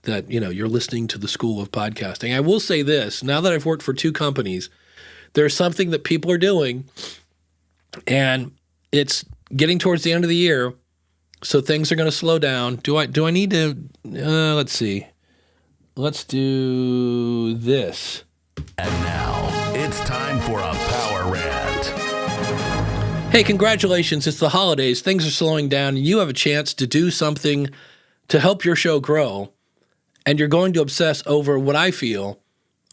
that, you're listening to the School of Podcasting. I will say this, now that I've worked for 2 companies, there's something that people are doing, and it's getting towards the end of the year, so things are going to slow down. Do I need to, let's see. Let's do this. And now, it's time for a power rant. Hey, congratulations. It's the holidays. Things are slowing down, and you have a chance to do something to help your show grow. And you're going to obsess over what I feel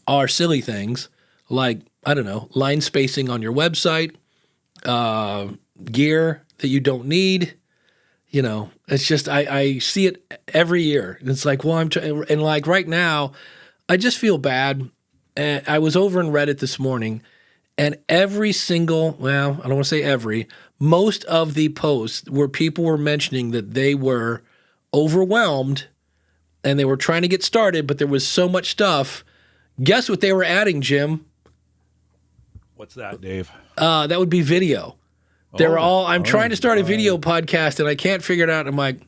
are silly things like, I don't know, line spacing on your website, gear that you don't need. It's just, I see it every year. It's like, well, and like right now, I just feel bad. And I was over in Reddit this morning, and every single, well, I don't want to say every, most of the posts where people were mentioning that they were overwhelmed and they were trying to get started, but there was so much stuff. Guess what they were adding, Jim? What's that, Dave? That would be video. They were all, I'm trying to start a video podcast and I can't figure it out. I'm like,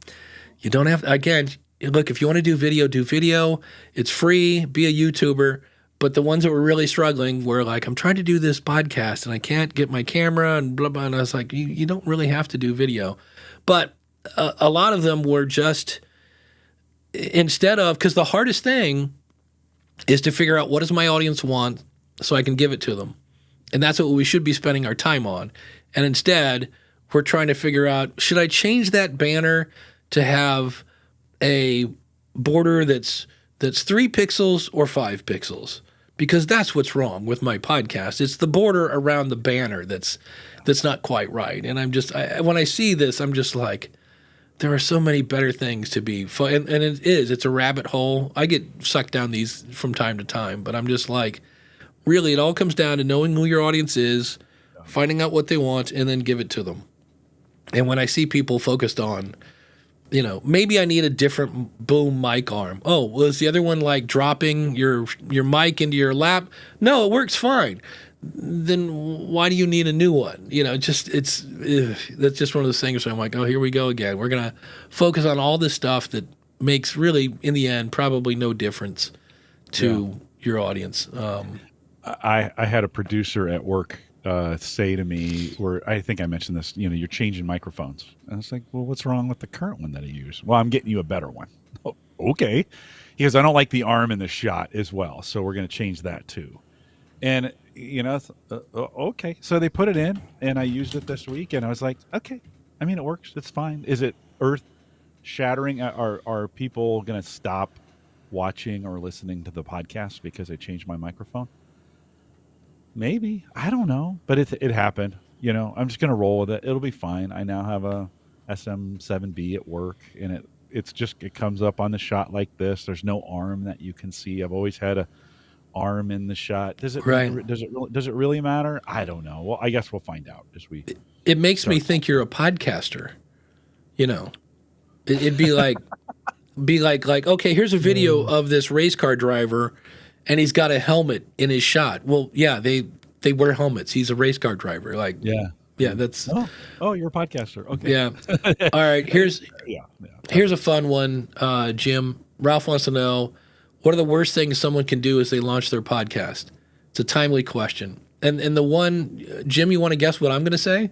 you don't have to, again, look, if you want to do video, do video. It's free, be a YouTuber. But the ones that were really struggling were like, I'm trying to do this podcast and I can't get my camera and blah, blah. And I was like, you don't really have to do video. But a lot of them were just, instead of, because the hardest thing is to figure out what does my audience want so I can give it to them. And that's what we should be spending our time on. And instead, we're trying to figure out, should I change that banner to have a border that's 3 pixels or 5 pixels? Because that's what's wrong with my podcast. It's the border around the banner that's not quite right. And I'm just, when I see this, I'm just like, there are so many better things to be fun. And it's a rabbit hole. I get sucked down these from time to time, but I'm just like, really, it all comes down to knowing who your audience is, finding out what they want, and then give it to them. And when I see people focused on, maybe I need a different boom mic arm. Oh, was the other one like dropping your mic into your lap? No, it works fine. Then why do you need a new one? That's just one of those things where I'm like, oh, here we go again. We're going to focus on all this stuff that makes really, in the end, probably no difference to your audience. I had a producer at work say to me, where I think I mentioned this, you're changing microphones. And I was like, well, what's wrong with the current one that I use? Well, I'm getting you a better one. Oh, okay. He goes, I don't like the arm in the shot as well, so we're going to change that too. And, okay. So they put it in, and I used it this week, and I was like, okay. I mean, it works. It's fine. Is it earth-shattering? Are people going to stop watching or listening to the podcast because I changed my microphone? Maybe. I don't know. But it happened. I'm just going to roll with it. It'll be fine. I now have a SM7B at work, and it comes up on the shot like this. There's no arm that you can see. I've always had a arm in the shot. Does it really matter? I don't know. Well, I guess we'll find out as we. It makes me think you're a podcaster. It'd be like okay, here's a video of this race car driver, and he's got a helmet in his shot. Well, yeah, they wear helmets. He's a race car driver. Like, yeah, that's. Oh, you're a podcaster. Okay. Yeah. All right. Here's a fun one, Jim. Ralph wants to know, what are the worst things someone can do as they launch their podcast? It's a timely question. And the one, Jim, you want to guess what I'm going to say?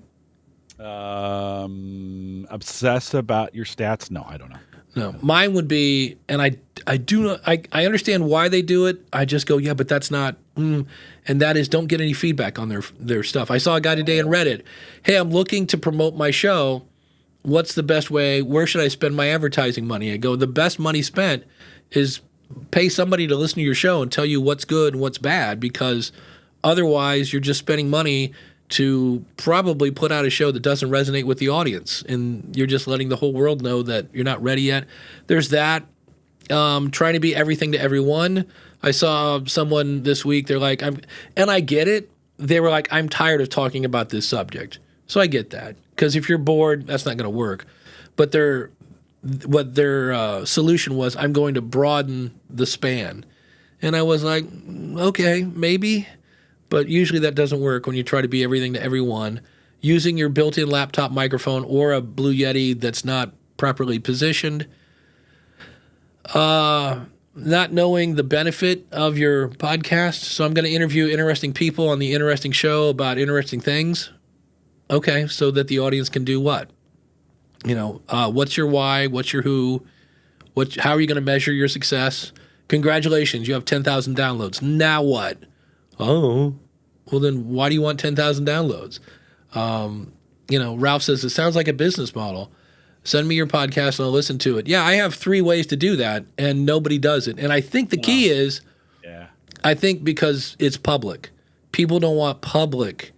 Obsess about your stats? No, I don't know. No, mine would be, and I do not, I understand why they do it. I just go, yeah, but that's not and that is don't get any feedback on their stuff. I saw a guy today in Reddit. Hey, I'm looking to promote my show. What's the best way? Where should I spend my advertising money? I go, the best money spent is pay somebody to listen to your show and tell you what's good and what's bad, because otherwise you're just spending money to probably put out a show that doesn't resonate with the audience, and you're just letting the whole world know that you're not ready yet. There's that. Trying to be everything to everyone. I saw someone this week, they're like, and I get it. They were like, I'm tired of talking about this subject. So I get that, because if you're bored, that's not going to work. But what their solution was, I'm going to broaden the span. And I was like, okay, maybe. But usually that doesn't work when you try to be everything to everyone. Using your built-in laptop microphone or a Blue Yeti that's not properly positioned. Not knowing the benefit of your podcast. So I'm going to interview interesting people on the interesting show about interesting things. Okay, so that the audience can do what? What's your why? What's your who? How are you going to measure your success? Congratulations, you have 10,000 downloads. Now what? Oh, well then why do you want 10,000 downloads? Ralph says, it sounds like a business model. Send me your podcast and I'll listen to it. Yeah, I have 3 ways to do that, and nobody does it. And I think the key is, I think because it's public. People don't want public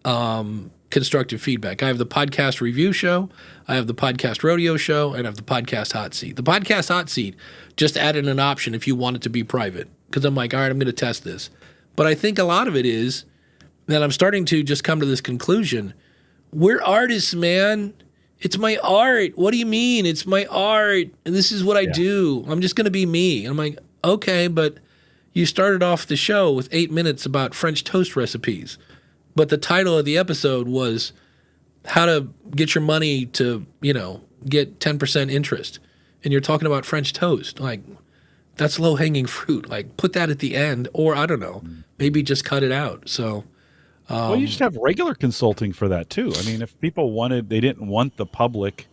constructive feedback. I have the podcast review show, I have the podcast rodeo show, and I have the podcast hot seat. The podcast hot seat just added an option if you want it to be private, because I'm like, all right, I'm going to test this. But I think a lot of it is that I'm starting to just come to this conclusion. We're artists, man. It's my art. What do you mean? It's my art, and this is what I do. I'm just going to be me. And I'm like, okay, but you started off the show with 8 minutes about French toast recipes. But the title of the episode was how to get your money to, get 10% interest. And you're talking about French toast. Like, that's low-hanging fruit. Like, put that at the end, or I don't know, maybe just cut it out. So, well, you just have regular consulting for that too. I mean, if people they didn't want the public,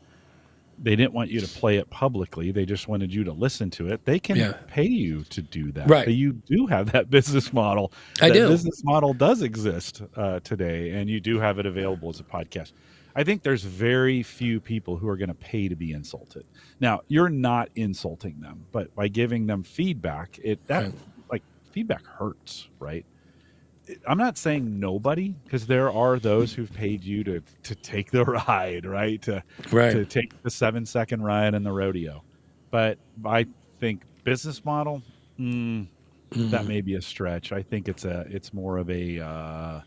they didn't want you to play it publicly, they just wanted you to listen to it, they can pay you to do that. Right. So you do have that business model. I do. That business model does exist today, and you do have it available as a podcast. I think there's very few people who are going to pay to be insulted. Now, you're not insulting them, but by giving them feedback, feedback hurts, right? I'm not saying nobody, because there are those who've paid you to take the ride, right? To take the 7-second ride in the rodeo. But I think business model, that may be a stretch. I think it's more of a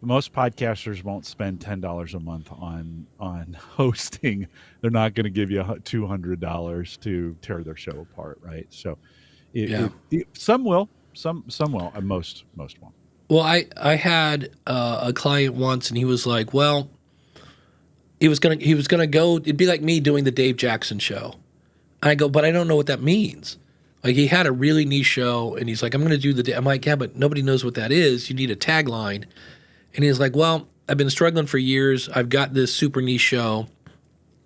most podcasters won't spend $10 a month on hosting. They're not going to give you $200 to tear their show apart, right? So some will, some will, and most won't. Well, I had a client once, and he was like, well, he was gonna go. It'd be like me doing the Dave Jackson show. And I go, but I don't know what that means. Like, he had a really niche show, and he's like, I'm gonna do I'm like, yeah, but nobody knows what that is. You need a tagline. And he's like, well, I've been struggling for years. I've got this super niche show,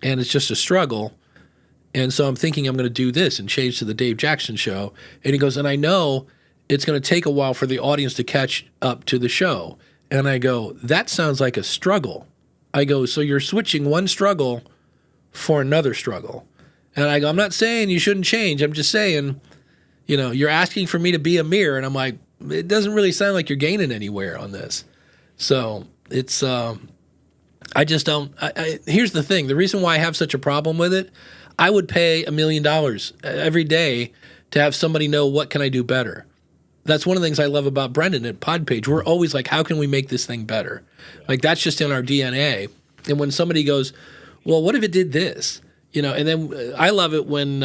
and it's just a struggle. And so I'm thinking I'm gonna do this and change to the Dave Jackson show. And he goes, and I know it's going to take a while for the audience to catch up to the show. And I go, that sounds like a struggle. I go, so you're switching one struggle for another struggle. And I go, I'm not saying you shouldn't change. I'm just saying, you're asking for me to be a mirror. And I'm like, it doesn't really sound like you're gaining anywhere on this. So it's, I just don't, here's the thing. The reason why I have such a problem with it, I would pay $1 million every day to have somebody know, what can I do better? That's one of the things I love about Brendan at Podpage. We're always like, how can we make this thing better? Like, that's just in our DNA. And when somebody goes, well, what if it did this? And then I love it when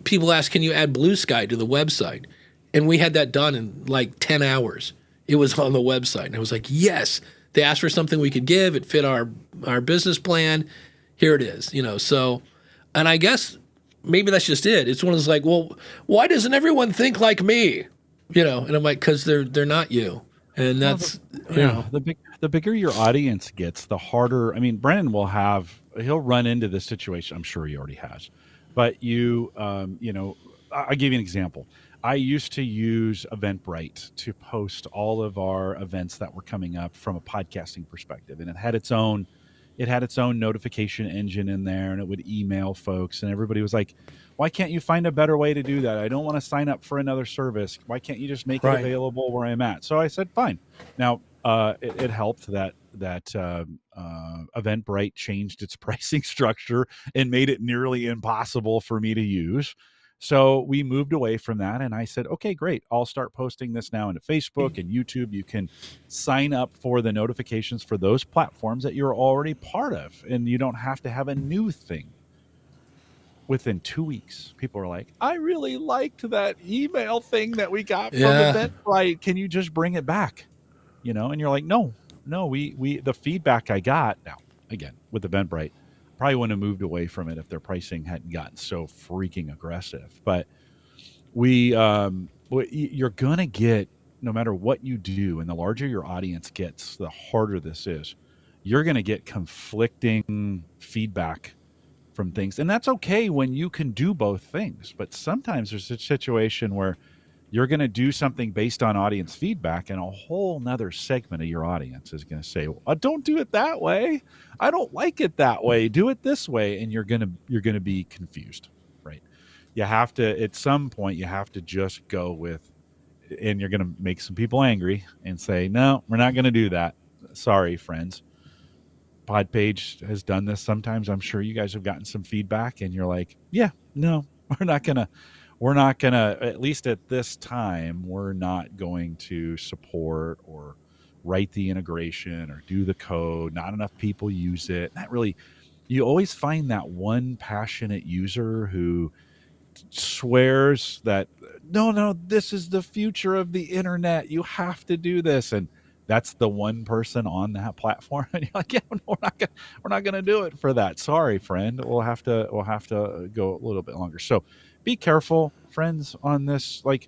people ask, can you add Blue Sky to the website? And we had that done in like 10 hours. It was on the website. And I was like, yes. They asked for something we could give. It fit our business plan. Here it is. So, and I guess maybe that's just it. It's one of those like, well, why doesn't everyone think like me? And I'm like, because they're not you, and that's the bigger your audience gets, the harder. I mean, Brennan he'll run into this situation. I'm sure he already has, but I'll give you an example. I used to use Eventbrite to post all of our events that were coming up from a podcasting perspective, and it had its own notification engine in there, and it would email folks, and everybody was like, why can't you find a better way to do that? I don't want to sign up for another service. Why can't you just make it Right. available where I'm at? So I said, fine. Now, it helped that Eventbrite changed its pricing structure and made it nearly impossible for me to use. So we moved away from that, and I said, okay, great. I'll start posting this now into Facebook and YouTube. You can sign up for the notifications for those platforms that you're already part of, and you don't have to have a new thing. Within 2 weeks, people are like, I really liked that email thing that we got from Eventbrite. Can you just bring it back? And you're like, no, we the feedback I got now, again, with Eventbrite, probably wouldn't have moved away from it if their pricing hadn't gotten so freaking aggressive. But you're going to get, no matter what you do, and the larger your audience gets, the harder this is, you're going to get conflicting feedback from things. And that's okay when you can do both things. But sometimes there's a situation where you're going to do something based on audience feedback, and a whole nother segment of your audience is going to say, well, don't do it that way. I don't like it that way. Do it this way. And you're going to be confused, right? You have to, at some point, you have to just go with, and you're going to make some people angry and say, no, we're not going to do that. Sorry, friends. Podpage has done this sometimes. I'm sure you guys have gotten some feedback, and you're like, yeah, no, we're not going to, at least at this time, we're not going to support or write the integration or do the code. Not enough people use it. Not really. You always find that one passionate user who swears that, no, this is the future of the internet. You have to do this. And that's the one person on that platform. And you're like, yeah, no, we're not going to do it for that. Sorry, friend. We'll have to go a little bit longer. So be careful, friends, on this. Like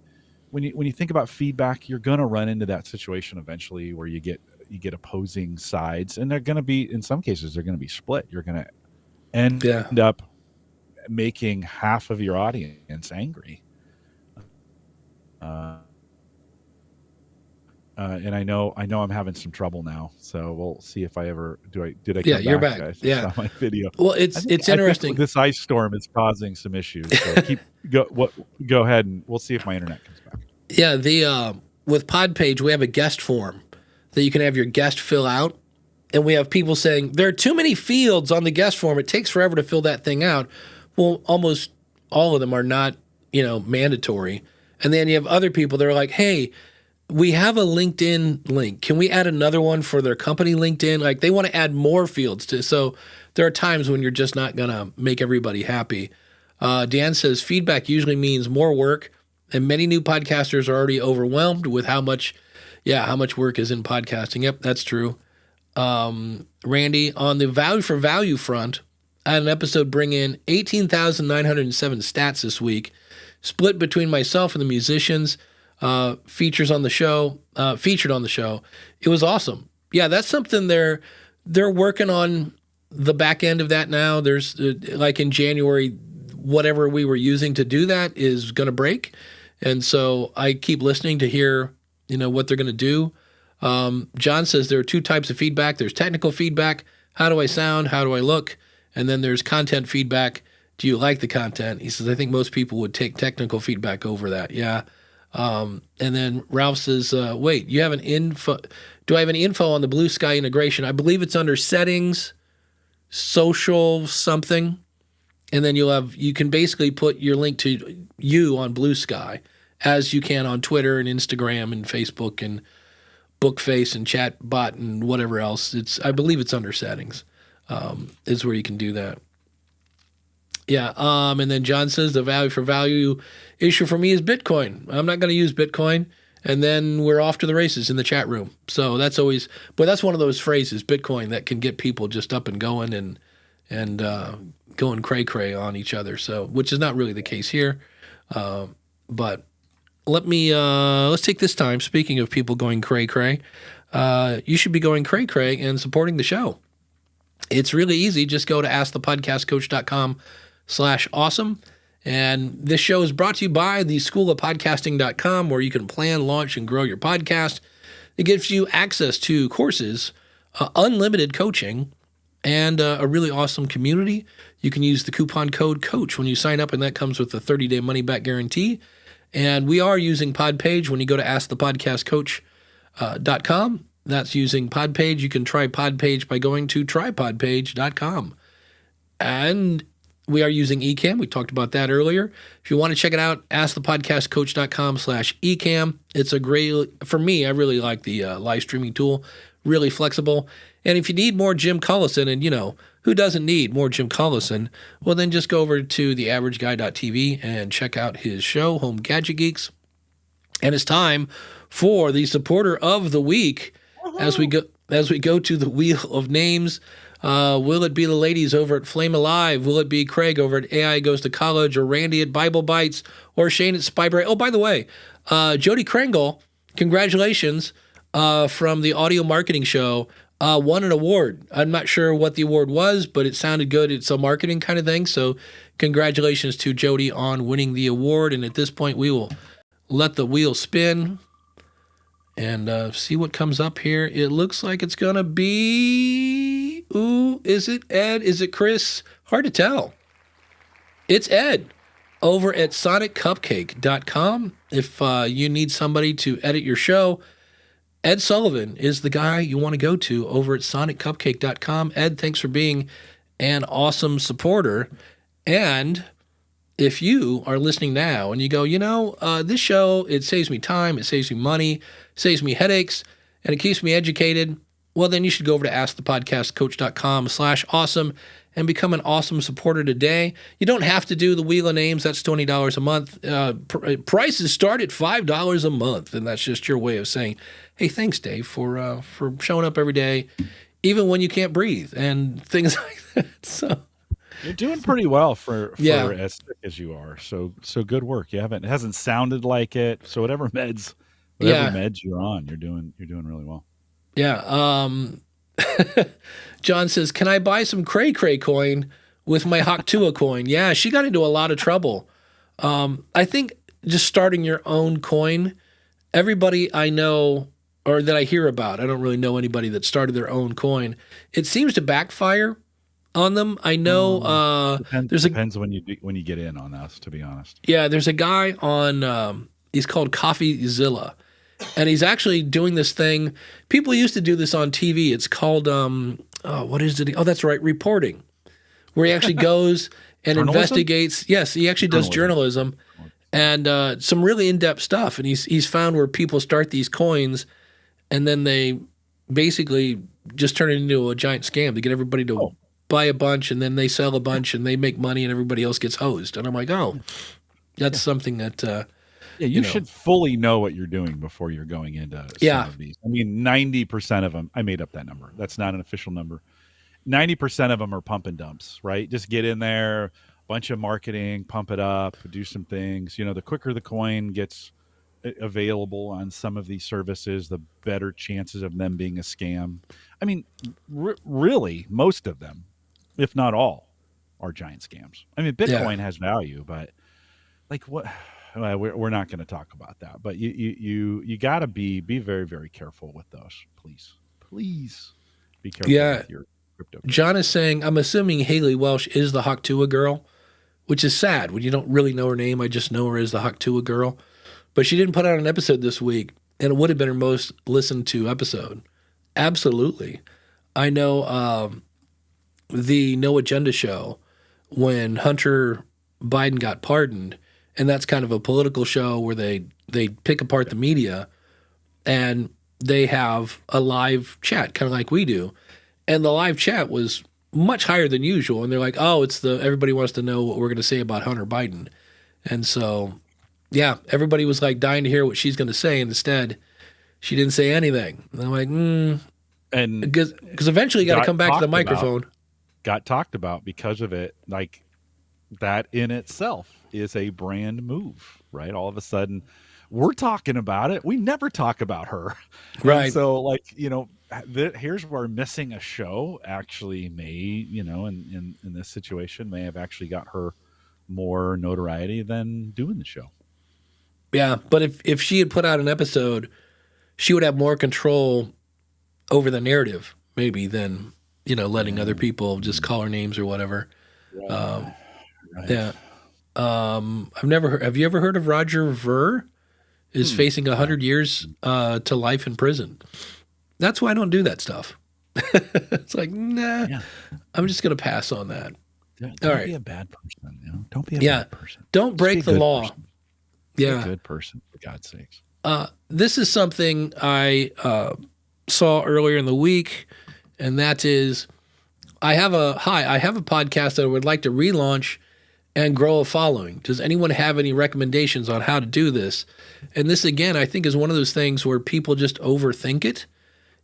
when you think about feedback, you're going to run into that situation eventually where you get opposing sides, and they're going to be, in some cases, they're going to be split. You're going to end up making half of your audience angry. And I know I'm having some trouble now, so we'll see if I ever did I come you're back, back. guys? Yeah. Saw my video. Well, it's interesting. This ice storm is causing some issues. So go ahead, and we'll see if my internet comes back. Yeah, with Podpage, we have a guest form that you can have your guest fill out, and we have people saying there are too many fields on the guest form. It takes forever to fill that thing out. Well, almost all of them are not, mandatory. And then you have other people that are like, hey, we have a LinkedIn link. Can we add another one for their company LinkedIn? Like they want to add more fields to. So there are times when you're just not going to make everybody happy. Dan says feedback usually means more work, and many new podcasters are already overwhelmed with how much work is in podcasting. Yep, that's true. Randy, on the value for value front, I had an episode bring in 18,907 stats this week, split between myself and the musicians. Featured on the show. It was awesome. Yeah, that's something they're working on the back end of that now. There's like in January, whatever we were using to do that is going to break, and so I keep listening to hear what they're going to do. John says there are two types of feedback. There's technical feedback. How do I sound? How do I look? And then there's content feedback. Do you like the content? He says I think most people would take technical feedback over that. Yeah. And then Ralph says, wait, you have an info. Do I have any info on the Blue Sky integration? I believe it's under settings, social something. And then you can basically put your link to you on Blue Sky as you can on Twitter and Instagram and Facebook and Bookface and Chatbot and whatever else. I believe it's under settings, is where you can do that. Yeah, and then John says the value for value issue for me is Bitcoin. I'm not going to use Bitcoin, and then we're off to the races in the chat room. So that's one of those phrases, Bitcoin, that can get people just up and going and going cray-cray on each other. So, which is not really the case here. But let's take this time, speaking of people going cray-cray, you should be going cray-cray and supporting the show. It's really easy. Just go to askthepodcastcoach.com/awesome, And this show is brought to you by the schoolofpodcasting.com, where you can plan, launch, and grow your podcast. It gives you access to courses, unlimited coaching, and a really awesome community. You can use the coupon code COACH when you sign up, and that comes with a 30-day money-back guarantee. And we are using Podpage when you go to askthepodcastcoach.com. That's using Podpage. You can try Podpage by going to trypodpage.com. And we are using Ecamm. We talked about that earlier. If you want to check it out, askthepodcastcoach.com/Ecamm. It's a great, for me, I really like the live streaming tool, really flexible. And if you need more Jim Collison, and who doesn't need more Jim Collison, well, then just go over to theaverageguy.tv and check out his show, Home Gadget Geeks. And it's time for the supporter of the week. As we go to the wheel of names. Will it be the ladies over at Flame Alive? Will it be Craig over at AI Goes to College, or Randy at Bible Bites, or Shane at Spyberry? Oh, by the way, Jody Kringle, congratulations from the audio marketing show, won an award. I'm not sure what the award was, but it sounded good. It's a marketing kind of thing. So congratulations to Jody on winning the award. And at this point, we will let the wheel spin and see what comes up here. It looks like it's going to be... Ooh, is it Ed? Is it Chris? Hard to tell. It's Ed over at soniccupcake.com. If you need somebody to edit your show, Ed Sullivan is the guy you want to go to over at soniccupcake.com. Ed, thanks for being an awesome supporter. And if you are listening now and you go, this show, it saves me time, it saves me money, saves me headaches, and it keeps me educated, well, then you should go over to askthepodcastcoach.com/awesome and become an awesome supporter today. You don't have to do the Wheel of Names. That's $20 a month. Prices start at $5 a month, and that's just your way of saying, hey, thanks, Dave, for showing up every day, even when you can't breathe and things like that. So you're doing pretty well for as sick as you are. So good work. It hasn't sounded like it. So whatever meds you're on, you're doing really well. Yeah. John says, can I buy some Cray Cray coin with my Haktua coin? Yeah, she got into a lot of trouble. I think just starting your own coin, everybody I know or that I hear about, I don't really know anybody that started their own coin. It seems to backfire on them. I know depends when you get in on us, to be honest. Yeah, there's a guy on he's called CoffeeZilla. And he's actually doing this thing. People used to do this on TV. It's called, what is it? Oh, that's right, reporting, where he actually goes and investigates. Yes, he actually does journalism and some really in-depth stuff. And he's found where people start these coins, and then they basically just turn it into a giant scam to get everybody to buy a bunch, and then they sell a bunch, and they make money, and everybody else gets hosed. And I'm like, that's something that... you should fully know what you're doing before you're going into some of these. I mean, 90% of them, I made up that number. That's not an official number. 90% of them are pump and dumps, right? Just get in there, bunch of marketing, pump it up, do some things. The quicker the coin gets available on some of these services, the better chances of them being a scam. I mean, really, most of them, if not all, are giant scams. I mean, Bitcoin has value, but like what... Well, we're not going to talk about that, but you got to be very, very careful with those. Please be careful with your crypto. John is saying, I'm assuming Haley Welsh is the Haktua girl, which is sad when you don't really know her name. I just know her as the Haktua girl, but she didn't put out an episode this week, and it would have been her most listened to episode. Absolutely. I know the No Agenda show, when Hunter Biden got pardoned, and that's kind of a political show where they pick apart the media, and they have a live chat, kind of like we do. And the live chat was much higher than usual. And they're like, everybody wants to know what we're going to say about Hunter Biden. And so, everybody was like dying to hear what she's going to say. And instead, she didn't say anything. And I'm like, And because eventually you got to come back to the microphone. Got talked about because of it. Like, that in itself is a brand move, right? All of a sudden, we're talking about it. We never talk about her. Right. And so, here's where missing a show actually may, in this situation, may have actually got her more notoriety than doing the show. Yeah, but if she had put out an episode, she would have more control over the narrative, maybe, than letting other people just call her names or whatever. Right. Yeah. I've never heard. Have you ever heard of Roger Ver? Is facing 100 years to life in prison. That's why I don't do that stuff. It's like, nah, Yeah. I'm just gonna pass on that. Don't All right. be a bad person. Don't be a Yeah. bad person. Don't Just be break a the good law. person. Be a Yeah. good person, for God's sakes. This is something I saw earlier in the week, and that is, I have a podcast that I would like to relaunch and grow a following. Does anyone have any recommendations on how to do this? And this, again, I think is one of those things where people just overthink it.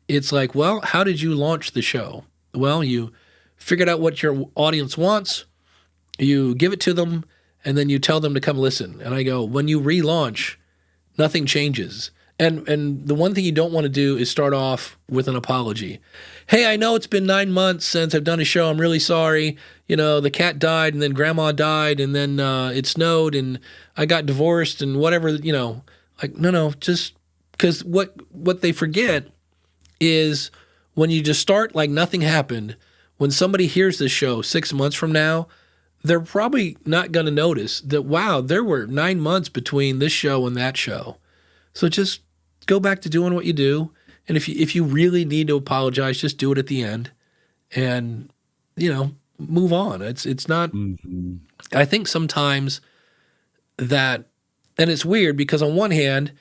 It's like, well, how did you launch the show? Well, you figured out what your audience wants, you give it to them, and then you tell them to come listen. And I go, when you relaunch, nothing changes. And the one thing you don't want to do is start off with an apology. Hey, I know it's been 9 months since I've done a show. I'm really sorry. The cat died, and then grandma died, and then it snowed, and I got divorced, and whatever, like, no, just because what they forget is when you just start like nothing happened, when somebody hears this show 6 months from now, they're probably not going to notice that, wow, there were 9 months between this show and that show. So just go back to doing what you do. And if you really need to apologize, just do it at the end and, move on. It's not, I think sometimes that, and it's weird because on one hand,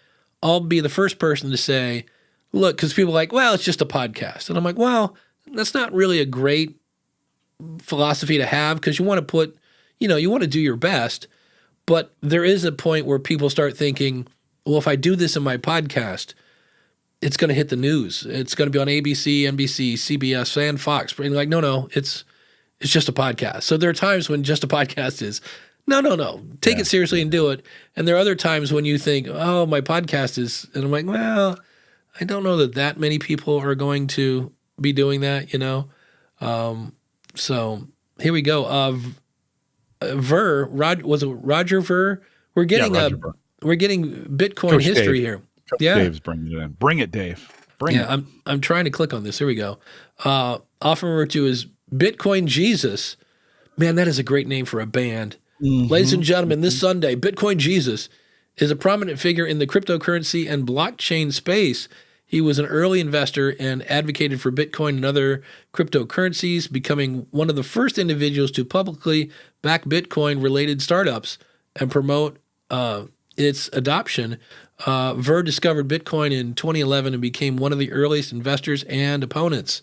I'll be the first person to say, look, because people are like, well, it's just a podcast. And I'm like, well, that's not really a great philosophy to have, because you want to put, you want to do your best. But there is a point where people start thinking, well, if I do this in my podcast, it's going to hit the news. It's going to be on ABC, NBC, CBS, and Fox. And like, no, it's just a podcast. So there are times when just a podcast is, no, take it seriously and do it. And there are other times when you think, oh, my podcast is, and I'm like, well, I don't know that many people are going to be doing that, So here we go. Was it Roger Ver? We're getting Roger Ver. We're getting Bitcoin Coach history Dave. here. Coach Yeah. Dave's bringing it in. Bring it, Dave. Bring it. I'm trying to click on this. Here we go. Often referred to as Bitcoin Jesus. Man, that is a great name for a band. Ladies and gentlemen, this Sunday, Bitcoin Jesus is a prominent figure in the cryptocurrency and blockchain space. He was an early investor and advocated for Bitcoin and other cryptocurrencies, becoming one of the first individuals to publicly back Bitcoin-related startups and promote its adoption. Ver discovered Bitcoin in 2011 and became one of the earliest investors and opponents.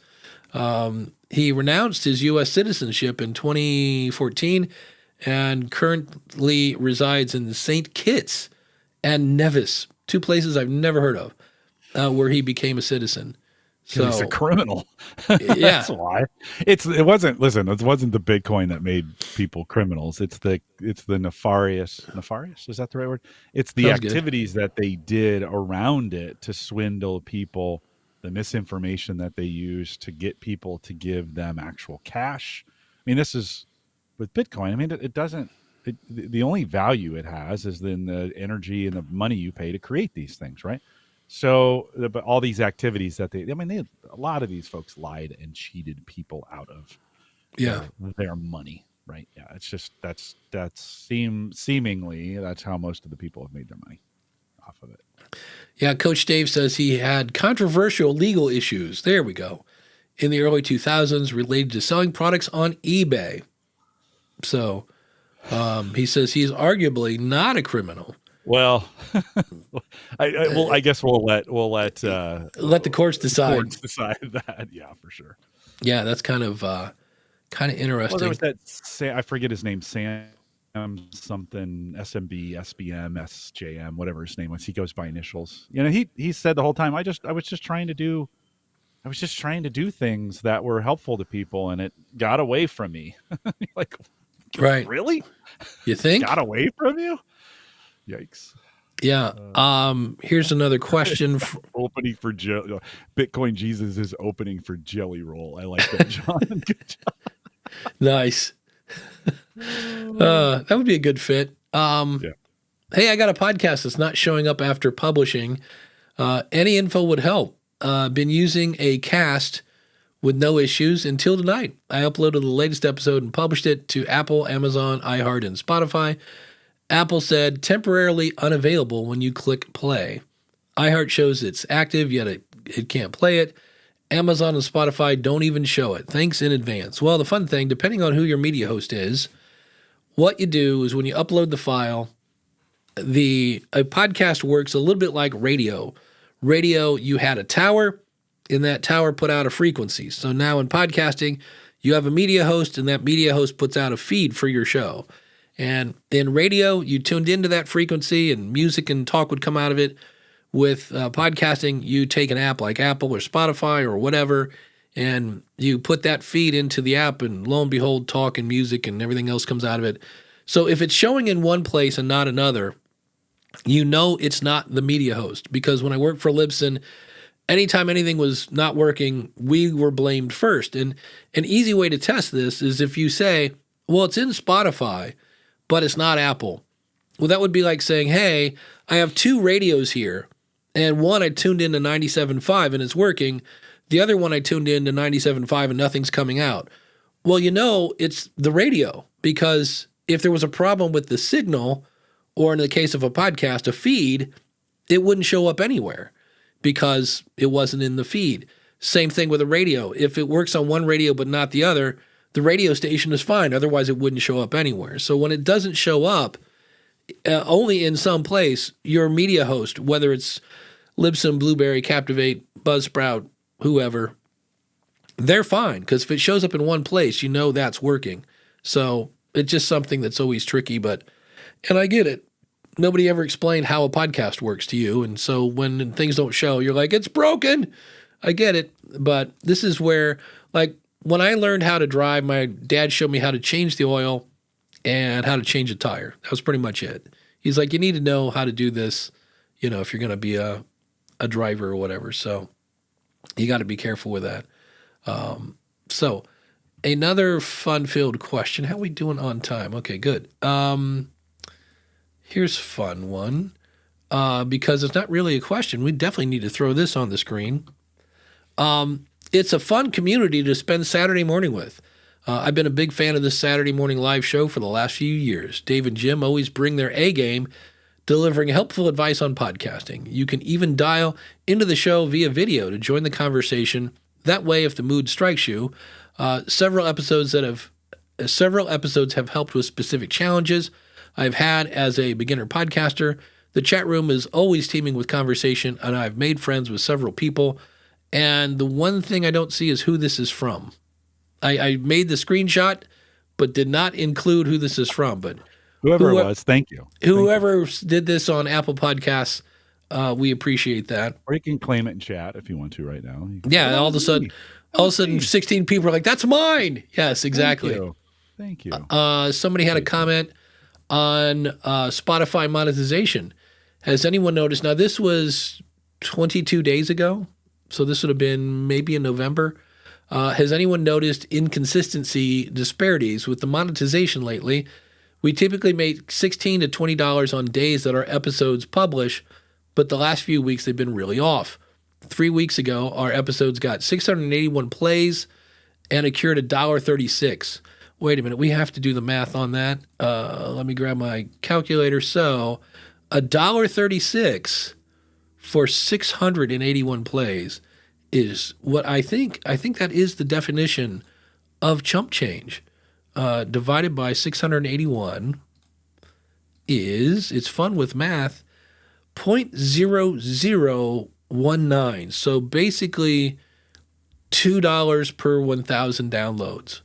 He renounced his U.S. citizenship in 2014 and currently resides in St. Kitts and Nevis, two places I've never heard of, where he became a citizen. So He's a criminal. Yeah. That's why. It wasn't the Bitcoin that made people criminals. It's the nefarious, is that the right word? It's the Sounds good. activities that they did around it to swindle people, the misinformation that they used to get people to give them actual cash. I mean, this is with Bitcoin. I mean, it doesn't, the only value it has is in the energy and the money you pay to create these things, right? So, but all these activities that a lot of these folks lied and cheated people out of their money, right? Yeah, it's just seemingly that's how most of the people have made their money off of it. Yeah, Coach Dave says he had controversial legal issues. There we go. In the early 2000s related to selling products on eBay. So he says he's arguably not a criminal. Well, I guess we'll let the courts decide. Courts decide that. Yeah, for sure. Yeah, that's kind of interesting. Well, there was that, I forget his name, Sam something, SMB, SBM, SJM, whatever his name was. He goes by initials. He said the whole time, I was just trying to do things that were helpful to people, and it got away from me. Like, right? Really? You think? Got away from you? Yikes. Yeah. Here's another question. Opening for Bitcoin Jesus is opening for Jelly Roll. I like that, John. Good job. Nice. That would be a good fit. Yeah. Hey, I got a podcast that's not showing up after publishing. Any info would help. Been using a cast with no issues until tonight. I uploaded the latest episode and published it to Apple, Amazon, iHeart, and Spotify. Apple said temporarily unavailable when you click play. iHeart shows it's active, yet it can't play it. Amazon and Spotify don't even show it. Thanks in advance. Well, the fun thing, depending on who your media host is, what you do is when you upload the file, a podcast works a little bit like radio. Radio, you had a tower, and that tower put out a frequency. So now in podcasting, you have a media host, and that media host puts out a feed for your show. And in radio, you tuned into that frequency, and music and talk would come out of it. With podcasting, you take an app like Apple or Spotify or whatever, and you put that feed into the app, and lo and behold, talk and music and everything else comes out of it. So if it's showing in one place and not another, you know it's not the media host. Because when I worked for Libsyn, anytime anything was not working, we were blamed first. And an easy way to test this is if you say, well, it's in Spotify, but it's not Apple. Well, that would be like saying, hey, I have two radios here. And one I tuned into 97.5 and it's working. The other one I tuned into 97.5 and nothing's coming out. Well, you know it's the radio, because if there was a problem with the signal, or in the case of a podcast, a feed, it wouldn't show up anywhere because it wasn't in the feed. Same thing with a radio. If it works on one radio but not the other, the radio station is fine. Otherwise, it wouldn't show up anywhere. So when it doesn't show up, only in some place, your media host, whether it's Libsyn, Blueberry, Captivate, Buzzsprout, whoever, they're fine, because if it shows up in one place, you know that's working. So it's just something that's always tricky, and I get it. Nobody ever explained how a podcast works to you, and so when things don't show, you're like, it's broken. I get it, but this is where, like, when I learned how to drive, my dad showed me how to change the oil and how to change a tire. That was pretty much it. He's like, you need to know how to do this, if you're going to be a driver or whatever. So you got to be careful with that. So another fun-filled question. How are we doing on time? Okay, good. Here's a fun one. Because it's not really a question. We definitely need to throw this on the screen. It's a fun community to spend Saturday morning with. I've been a big fan of this Saturday morning live show for the last few years. Dave and Jim always bring their A game, delivering helpful advice on podcasting. You can even dial into the show via video to join the conversation. That way, if the mood strikes you, several episodes have helped with specific challenges I've had as a beginner podcaster. The chat room is always teeming with conversation, and I've made friends with several people. And the one thing I don't see is who this is from. I made the screenshot, but did not include who this is from. But whoever it was, thank you. Whoever did this on Apple Podcasts, we appreciate that. Or you can claim it in chat if you want to right now. Yeah, all of a sudden, 16 people are like, that's mine. Yes, exactly. Thank you. Somebody had a comment on Spotify monetization. Has anyone noticed? Now, this was 22 days ago, so this would have been maybe in November. Has anyone noticed inconsistency disparities with the monetization lately? We typically make $16 to $20 on days that our episodes publish, but the last few weeks they've been really off. 3 weeks ago, our episodes got 681 plays and accrued $1.36. Wait a minute, we have to do the math on that. Let me grab my calculator. So $1.36 for 681 plays is what I think that is the definition of chump change. Divided by 681 is, it's fun with math, 0.0019. So basically $2 per 1,000 downloads.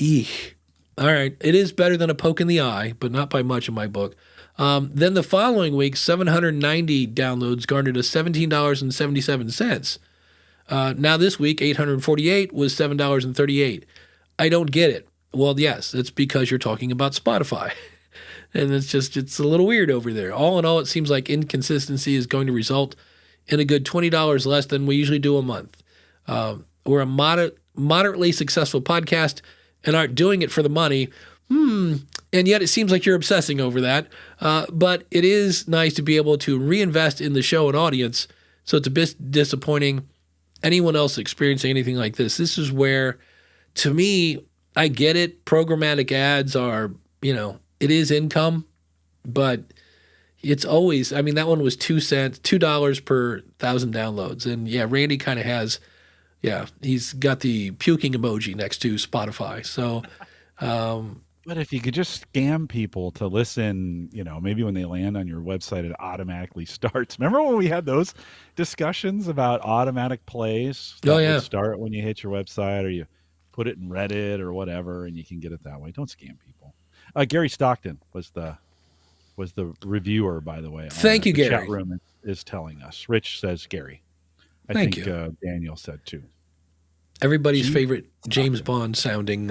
Eek. All right. It is better than a poke in the eye, but not by much in my book. Then the following week, 790 downloads garnered us $17.77. Now this week, 848 was $7.38. I don't get it. Well, yes, it's because you're talking about Spotify. And it's a little weird over there. All in all, it seems like inconsistency is going to result in a good $20 less than we usually do a month. We're a moderately successful podcast and aren't doing it for the money. and yet it seems like you're obsessing over that. But it is nice to be able to reinvest in the show and audience. So it's a bit disappointing. Anyone else experiencing anything like this? This is where, to me, I get it. Programmatic ads are, it is income, but it's always, I mean, that one was 2 cents, $2 per 1,000 downloads. And yeah, Randy kind of has, he's got the puking emoji next to Spotify. So, But if you could just scam people to listen, maybe when they land on your website, it automatically starts. Remember when we had those discussions about automatic plays that would start when you hit your website, or you put it in Reddit or whatever, and you can get it that way? Don't scam people. Gary Stockton was the reviewer, by the way. Thank you, Gary. The chat room is telling us. Rich says Gary. I Thank think you. Daniel said too. Everybody's favorite James Bond sounding,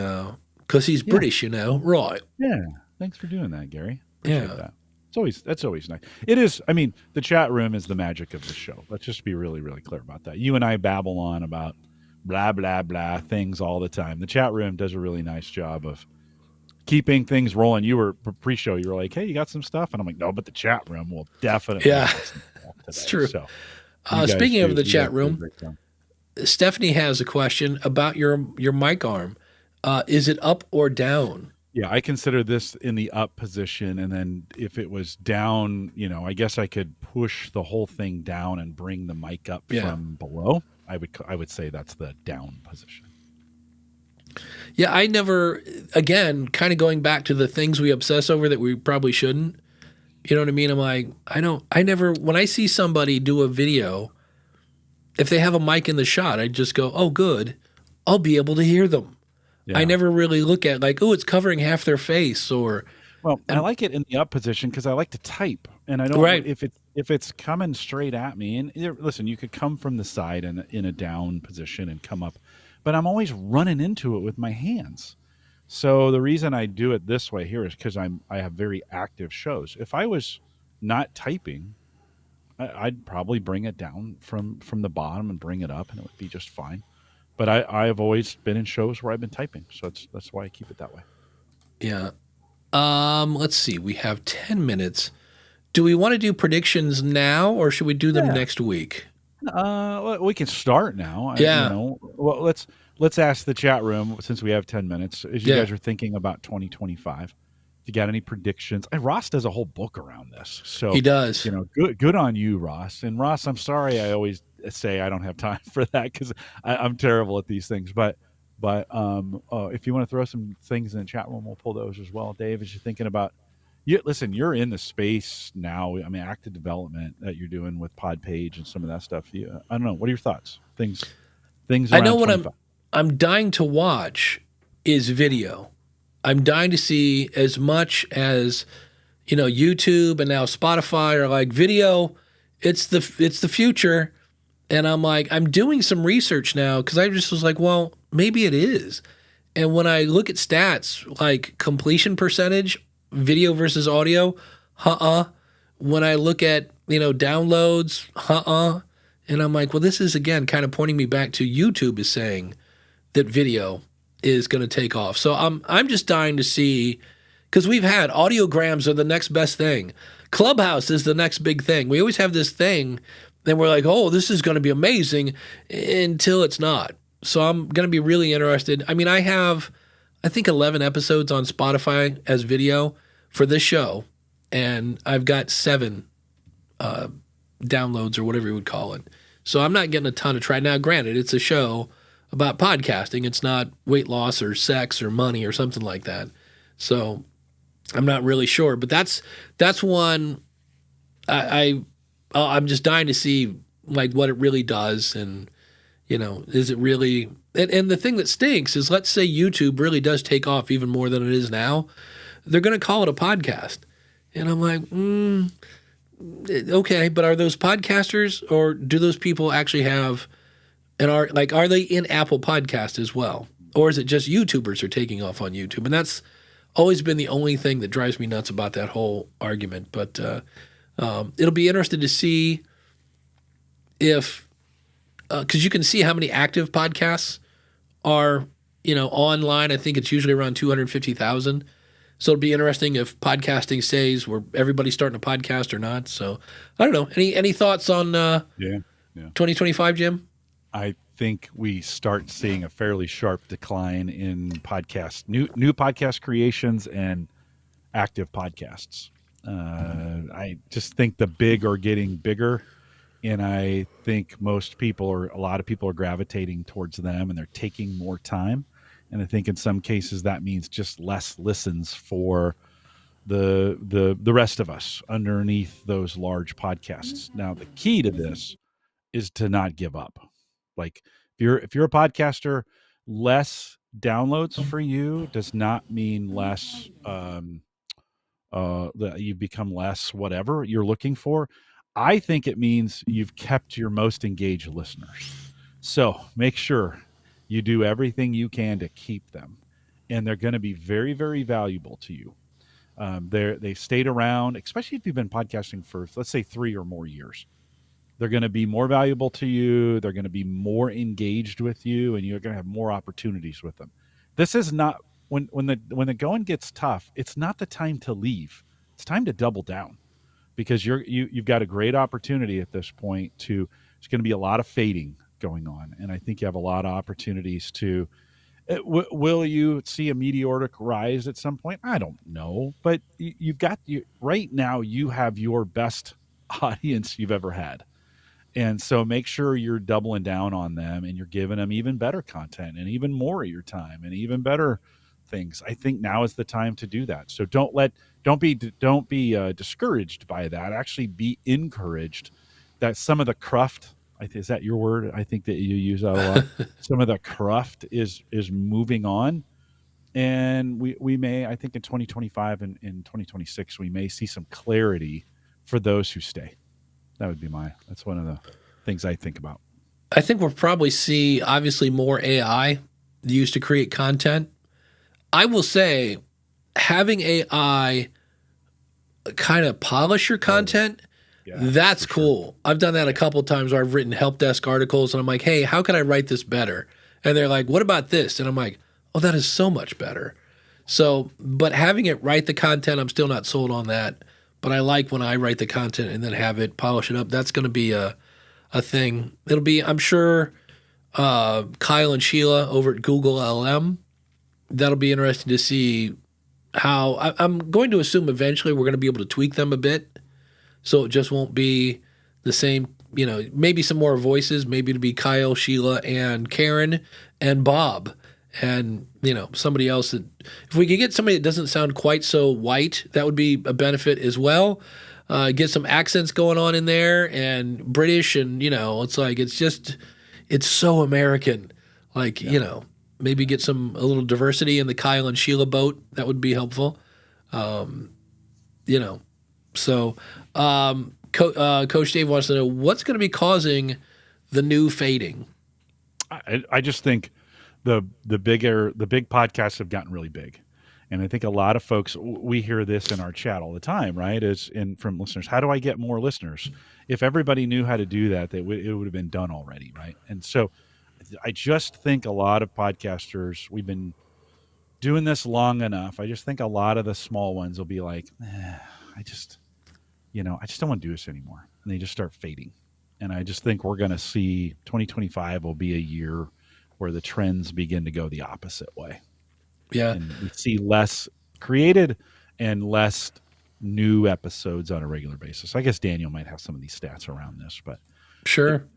because he's British, right? Yeah. Thanks for doing that, Gary. Appreciate that. That's always nice. It is. I mean, the chat room is the magic of the show. Let's just be really, really clear about that. You and I babble on about blah, blah, blah things all the time. The chat room does a really nice job of keeping things rolling. You were pre-show. You were like, "Hey, you got some stuff?" And I'm like, "No, but the chat room will definitely." Yeah, that's true. So, speaking of the chat room, Stephanie has a question about your mic arm. Is it up or down? Yeah, I consider this in the up position, and then if it was down, I guess I could push the whole thing down and bring the mic up from below. I would say that's the down position. Yeah, I never, again, kind of going back to the things we obsess over that we probably shouldn't. You know what I mean? I'm like, when I see somebody do a video, if they have a mic in the shot, I just go, oh, good. I'll be able to hear them. Yeah. I never really look at like, oh, it's covering half their face or. Well, I like it in the up position because I like to type, and I don't if it's coming straight at me. And listen, you could come from the side in a down position and come up, but I'm always running into it with my hands. So the reason I do it this way here is because I have very active shows. If I was not typing, I'd probably bring it down from the bottom and bring it up, and it would be just fine. But I've always been in shows where I've been typing, so that's why I keep it that way. Yeah. Let's see. We have 10 minutes. Do we want to do predictions now, or should we do them next week? We can start now. Yeah. Well, let's ask the chat room, since we have 10 minutes, as you guys are thinking about 2025. If you got any predictions, Ross does a whole book around this. So he does. Good on you, Ross. And Ross, I'm sorry I always say I don't have time for that because I'm terrible at these things. But if you want to throw some things in the chat room, we'll pull those as well. Dave, as you're thinking about, listen, you're in the space now. I mean, active development that you're doing with Podpage and some of that stuff. I don't know. What are your thoughts? Things. I know what I'm dying to watch is video. I'm dying to see as much as, YouTube and now Spotify are like video. It's the future. And I'm like, I'm doing some research now because I just was like, well, maybe it is. And when I look at stats like completion percentage, video versus audio, when I look at, downloads, and I'm like, well, this is again kind of pointing me back to YouTube is saying that video is going to take off. So I'm just dying to see, because we've had audiograms are the next best thing. Clubhouse is the next big thing. We always have this thing, and we're like, oh, this is going to be amazing until it's not. So I'm going to be really interested. I mean, I have, I think, 11 episodes on Spotify as video for this show, and I've got 7 downloads or whatever you would call it. So I'm not getting a ton of try. Now, granted, it's a show about podcasting. It's not weight loss or sex or money or something like that. So I'm not really sure. But that's one I'm just dying to see like what it really does, and is it really? And the thing that stinks is, let's say YouTube really does take off even more than it is now, they're going to call it a podcast, and I'm like, okay, but are those podcasters, or do those people actually have are they in Apple Podcast as well, or is it just YouTubers are taking off on YouTube? And that's always been the only thing that drives me nuts about that whole argument. But it'll be interesting to see if, because you can see how many active podcasts are, online. I think it's usually around 250,000. So it'll be interesting if podcasting stays where everybody's starting a podcast or not. So I don't know. Any thoughts on Yeah. Yeah. 2025, Jim? I think we start seeing a fairly sharp decline in new podcast creations and active podcasts. I just think the big are getting bigger, and I think a lot of people are gravitating towards them, and they're taking more time. And I think in some cases that means just less listens for the rest of us underneath those large podcasts. Now, the key to this is to not give up. Like if you're a podcaster, less downloads for you does not mean less that you've become less whatever you're looking for. I think it means you've kept your most engaged listeners. So make sure you do everything you can to keep them, and they're going to be very, very valuable to you. They stayed around, especially if you've been podcasting for, let's say, 3 or more years. They're going to be more valuable to you. They're going to be more engaged with you, and you're going to have more opportunities with them. This is not when the going gets tough. It's not the time to leave. It's time to double down, because you've got a great opportunity at this point to. There's going to be a lot of fading going on, and I think you have a lot of opportunities to. Will you see a meteoric rise at some point? I don't know, but you've got right now. You have your best audience you've ever had. And so make sure you're doubling down on them, and you're giving them even better content and even more of your time and even better things. I think now is the time to do that. So don't be discouraged by that. Actually be encouraged that some of the cruft, is that your word? I think that you use that a lot. Some of the cruft is moving on. And we may, I think in 2025 and in 2026, we may see some clarity for those who stay. That would be that's one of the things I think about. I think we'll probably see, obviously, more AI used to create content. I will say, having AI kind of polish your content, that's cool. Sure. I've done that a couple of times where I've written help desk articles, and I'm like, hey, how can I write this better? And they're like, what about this? And I'm like, oh, that is so much better. So, but having it write the content, I'm still not sold on that. But I like when I write the content and then have it polish it up. That's going to be a thing. It'll be, I'm sure, Kyle and Sheila over at Google LM. That'll be interesting to see how. I'm going to assume eventually we're going to be able to tweak them a bit, so it just won't be the same. Maybe some more voices. Maybe it'll be Kyle, Sheila, and Karen, and Bob. And, somebody else that, if we could get somebody that doesn't sound quite so white, that would be a benefit as well. Get some accents going on in there and British, and, it's so American. Maybe get a little diversity in the Kyle and Sheila boat. That would be helpful. So Coach Dave wants to know what's going to be causing the new fading. I just think the big podcasts have gotten really big, and I think a lot of folks, we hear this in our chat all the time, right? From listeners, how do I get more listeners? If everybody knew how to do that, it would have been done already, right? And so I just think a lot of podcasters, we've been doing this long enough. I just think a lot of the small ones will be like, I just don't want to do this anymore, and they just start fading. And I just think we're going to see 2025 will be a year where the trends begin to go the opposite way. Yeah. And we see less created and less new episodes on a regular basis. I guess Daniel might have some of these stats around this, but sure.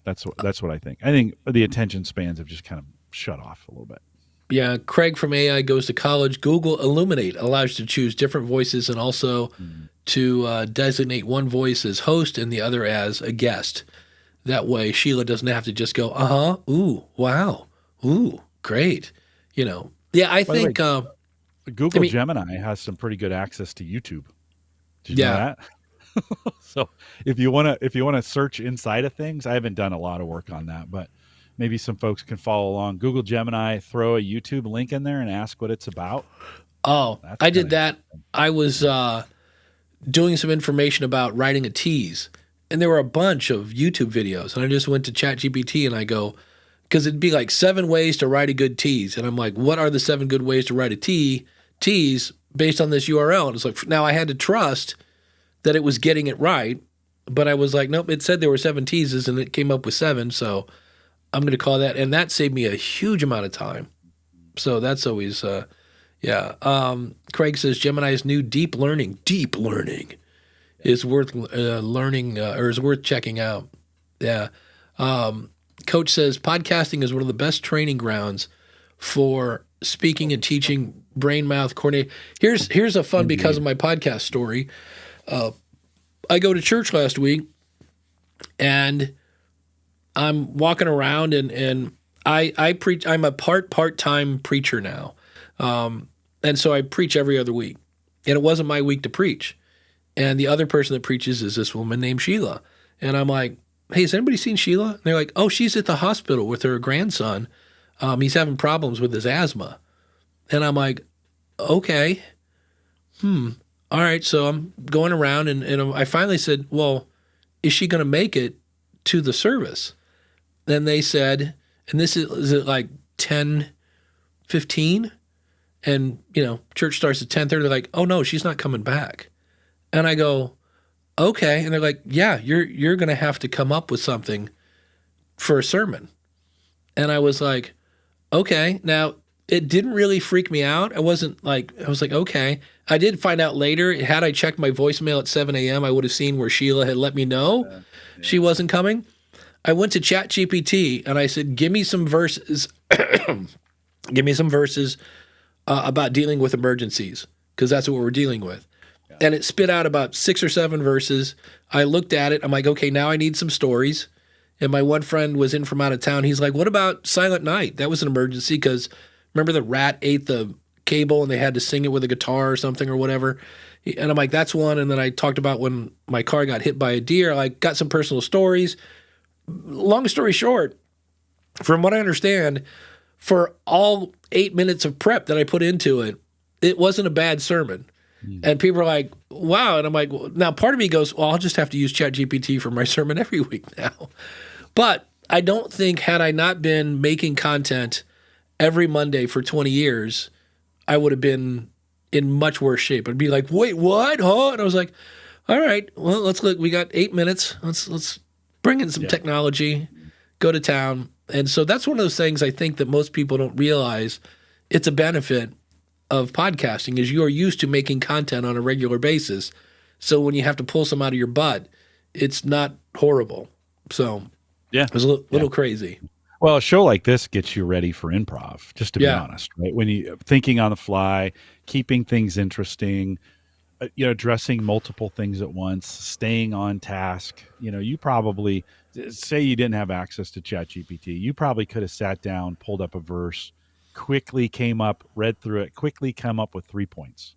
That's what I think. I think the attention spans have just kind of shut off a little bit. Yeah. Craig from AI Goes to College. Google Illuminate allows you to choose different voices and also to designate one voice as host and the other as a guest. That way, Sheila doesn't have to just go, ooh, wow, ooh, great. Yeah, I think Google Gemini has some pretty good access to YouTube. Did you know that? So if you want to search inside of things, I haven't done a lot of work on that, but maybe some folks can follow along. Google Gemini, throw a YouTube link in there and ask what it's about. Oh, I did that. I was doing some information about writing a tease. And there were a bunch of YouTube videos, and I just went to ChatGPT and I go, because it'd be like 7 ways to write a good tease. And I'm like, what are the 7 good ways to write a T's based on this URL. And it's like, now I had to trust that it was getting it right, but I was like, nope, it said there were 7 teases and it came up with 7. So I'm going to call that. And that saved me a huge amount of time. So that's always, Craig says Gemini's new deep learning is worth learning or is worth checking out. Yeah. Coach says podcasting is one of the best training grounds for speaking and teaching brain mouth coordination. Here's a fun because of my podcast story. I go to church last week and I'm walking around and I preach. I'm a part-time preacher now. And so I preach every other week. And it wasn't my week to preach. And the other person that preaches is this woman named Sheila. And I'm like, hey, has anybody seen Sheila? And they're like, oh, she's at the hospital with her grandson. He's having problems with his asthma. And I'm like, okay. All right. So I'm going around and I finally said, well, is she going to make it to the service? Then they said, and this is at like 10:15, and church starts at 10:30. They're like, oh no, she's not coming back. And I go, okay. And they're like, yeah, you're going to have to come up with something for a sermon. And I was like, okay. Now it didn't really freak me out. I was like, okay. I did find out later, had I checked my voicemail at 7 a.m., I would have seen where Sheila had let me know she wasn't coming. I went to ChatGPT and I said, give me some verses, about dealing with emergencies, because that's what we're dealing with. Yeah. And it spit out about 6 or 7 verses. I looked at it. I'm like, okay, now I need some stories. And my one friend was in from out of town. He's like, what about Silent Night? That was an emergency because remember the rat ate the cable and they had to sing it with a guitar or something or whatever. And I'm like, that's one. And then I talked about when my car got hit by a deer. I got some personal stories. Long story short, from what I understand, for all 8 minutes of prep that I put into it, it wasn't a bad sermon. And people are like, wow. And I'm like, well, now part of me goes, well, I'll just have to use ChatGPT for my sermon every week now. But I don't think, had I not been making content every Monday for 20 years, I would have been in much worse shape. I'd be like, wait, what? Huh? And I was like, all right, well, let's look. We got 8 minutes. Let's bring in some technology, go to town. And so that's one of those things I think that most people don't realize. It's a benefit of podcasting is you are used to making content on a regular basis. So when you have to pull some out of your butt, it's not horrible. So it was a little crazy. Well, a show like this gets you ready for improv, just to be honest, right? When you thinking on the fly, keeping things interesting, addressing multiple things at once, staying on task. You probably, say you didn't have access to ChatGPT, you probably could have sat down, pulled up a verse, quickly came up, read through it, quickly come up with 3 points.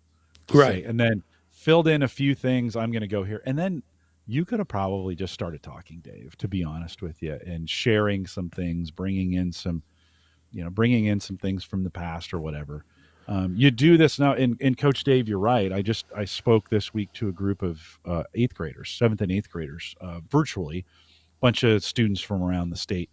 Right. And then filled in a few things. I'm going to go here. And then you could have probably just started talking, Dave, to be honest with you, and sharing some things, bringing in some things from the past or whatever. You do this now, and Coach Dave, you're right. I spoke this week to a group of 8th graders, 7th and 8th graders, virtually, a bunch of students from around the state.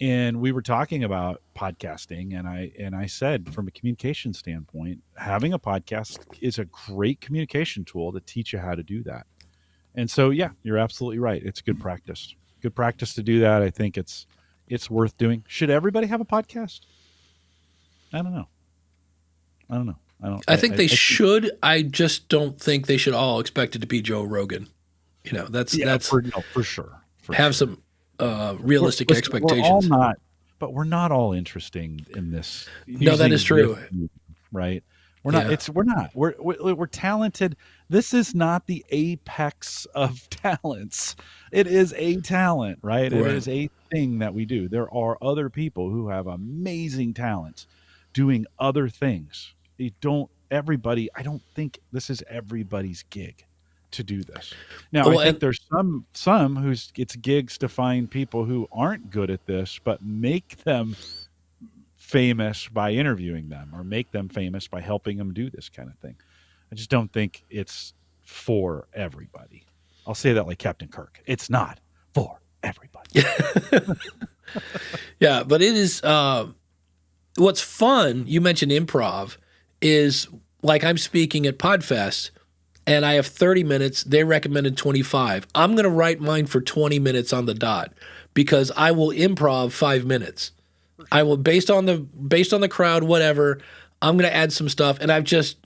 And we were talking about podcasting, and I said, from a communication standpoint, having a podcast is a great communication tool to teach you how to do that. And so, yeah, you're absolutely right. It's good practice. Good practice to do that. I think it's worth doing. Should everybody have a podcast? I don't know. I think they should. I just don't think they should all expect it to be Joe Rogan. That's for sure. Have some realistic expectations. We're not all interesting in this. No, that is true. Right? We're not. We're talented. This is not the apex of talents. It is a talent, right? It is a thing that we do. There are other people who have amazing talents doing other things. I don't think this is everybody's gig to do this. Now, I think there's some whose it's gigs to find people who aren't good at this, but make them famous by interviewing them or make them famous by helping them do this kind of thing. I just don't think it's for everybody. I'll say that like Captain Kirk. It's not for everybody. Yeah, but it is what's fun, you mentioned improv, is like I'm speaking at PodFest and I have 30 minutes, they recommended 25. I'm going to write mine for 20 minutes on the dot because I will improv 5 minutes. I will based on the crowd, whatever. I'm going to add some stuff, and I just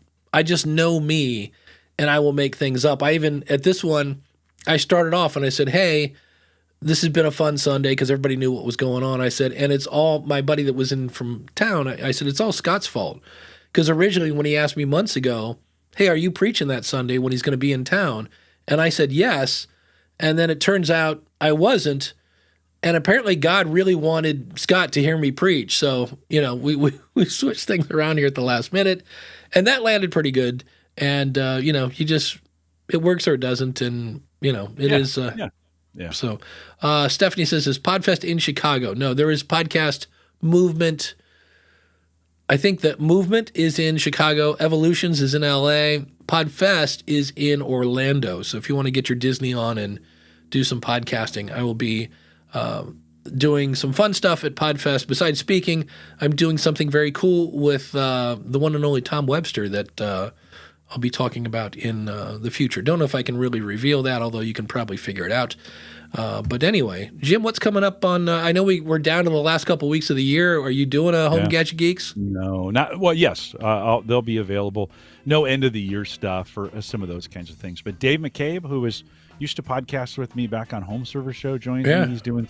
know me, and I will make things up. I even at this one, I started off and I said, "Hey, this has been a fun Sunday," because everybody knew what was going on. I said, and it's all my buddy that was in from town. I said it's all Scott's fault because originally when he asked me months ago, "Hey, are you preaching that Sunday when he's going to be in town?" and I said yes, and then it turns out I wasn't. And apparently God really wanted Scott to hear me preach. So, we switched things around here at the last minute. And that landed pretty good. And, it works or it doesn't. And, it is. Yeah. So Stephanie says, is Podfest in Chicago? No, there is Podcast Movement. I think that Movement is in Chicago. Evolutions is in LA. Podfest is in Orlando. So if you want to get your Disney on and do some podcasting, I will be doing some fun stuff at Podfest. Besides speaking, I'm doing something very cool with the one and only Tom Webster that I'll be talking about in the future. Don't know if I can really reveal that, although you can probably figure it out. But anyway, Jim, what's coming up on? I know we're down to the last couple of weeks of the year. Are you doing a Home Gadget Geeks? No, not well. Yes, they'll be available. No end of the year stuff for some of those kinds of things. But Dave McCabe, who used to podcast with me back on Home Server Show, joins me. He's doing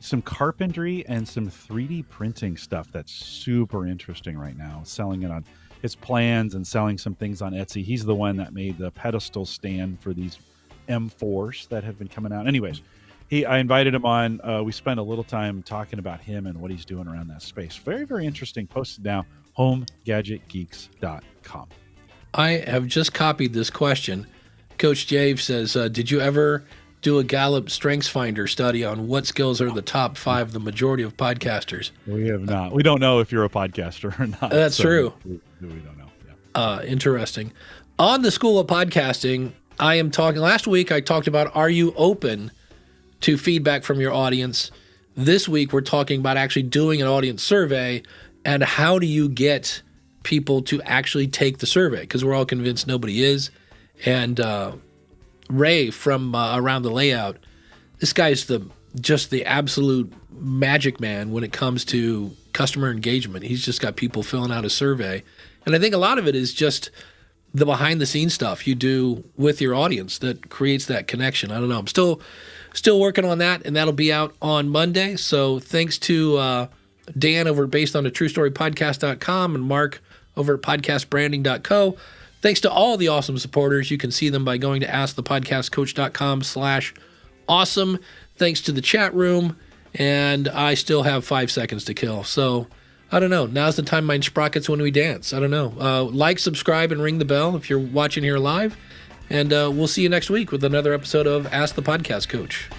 some carpentry and some 3D printing stuff that's super interesting right now. Selling it on his plans and selling some things on Etsy. He's the one that made the pedestal stand for these M4s that have been coming out. Anyways, I invited him on. We spent a little time talking about him and what he's doing around that space. Very, very interesting. Posted now, homegadgetgeeks.com. I have just copied this question. Coach Jave says, did you ever do a Gallup StrengthsFinder study on what skills are the top 5 of the majority of podcasters? We have not. We don't know if you're a podcaster or not. That's true. We don't know. Yeah. Interesting. On the School of Podcasting, I am talking. Last week, I talked about, are you open to feedback from your audience? This week, we're talking about actually doing an audience survey and how do you get people to actually take the survey? Because we're all convinced nobody is. And Ray from Around the Layout, this guy's just the absolute magic man when it comes to customer engagement. He's just got people filling out a survey. And I think a lot of it is just the behind the scenes stuff you do with your audience that creates that connection. I don't know. I'm still working on that, and that'll be out on Monday. So thanks to Dan over at basedonatruestorypodcast.com and Mark over at podcastbranding.co. Thanks to all the awesome supporters. You can see them by going to askthepodcastcoach.com/awesome. Thanks to the chat room. And I still have 5 seconds to kill. So I don't know. Now's the time mine sprockets when we dance. I don't know. Like, subscribe, and ring the bell if you're watching here live. And we'll see you next week with another episode of Ask the Podcast Coach.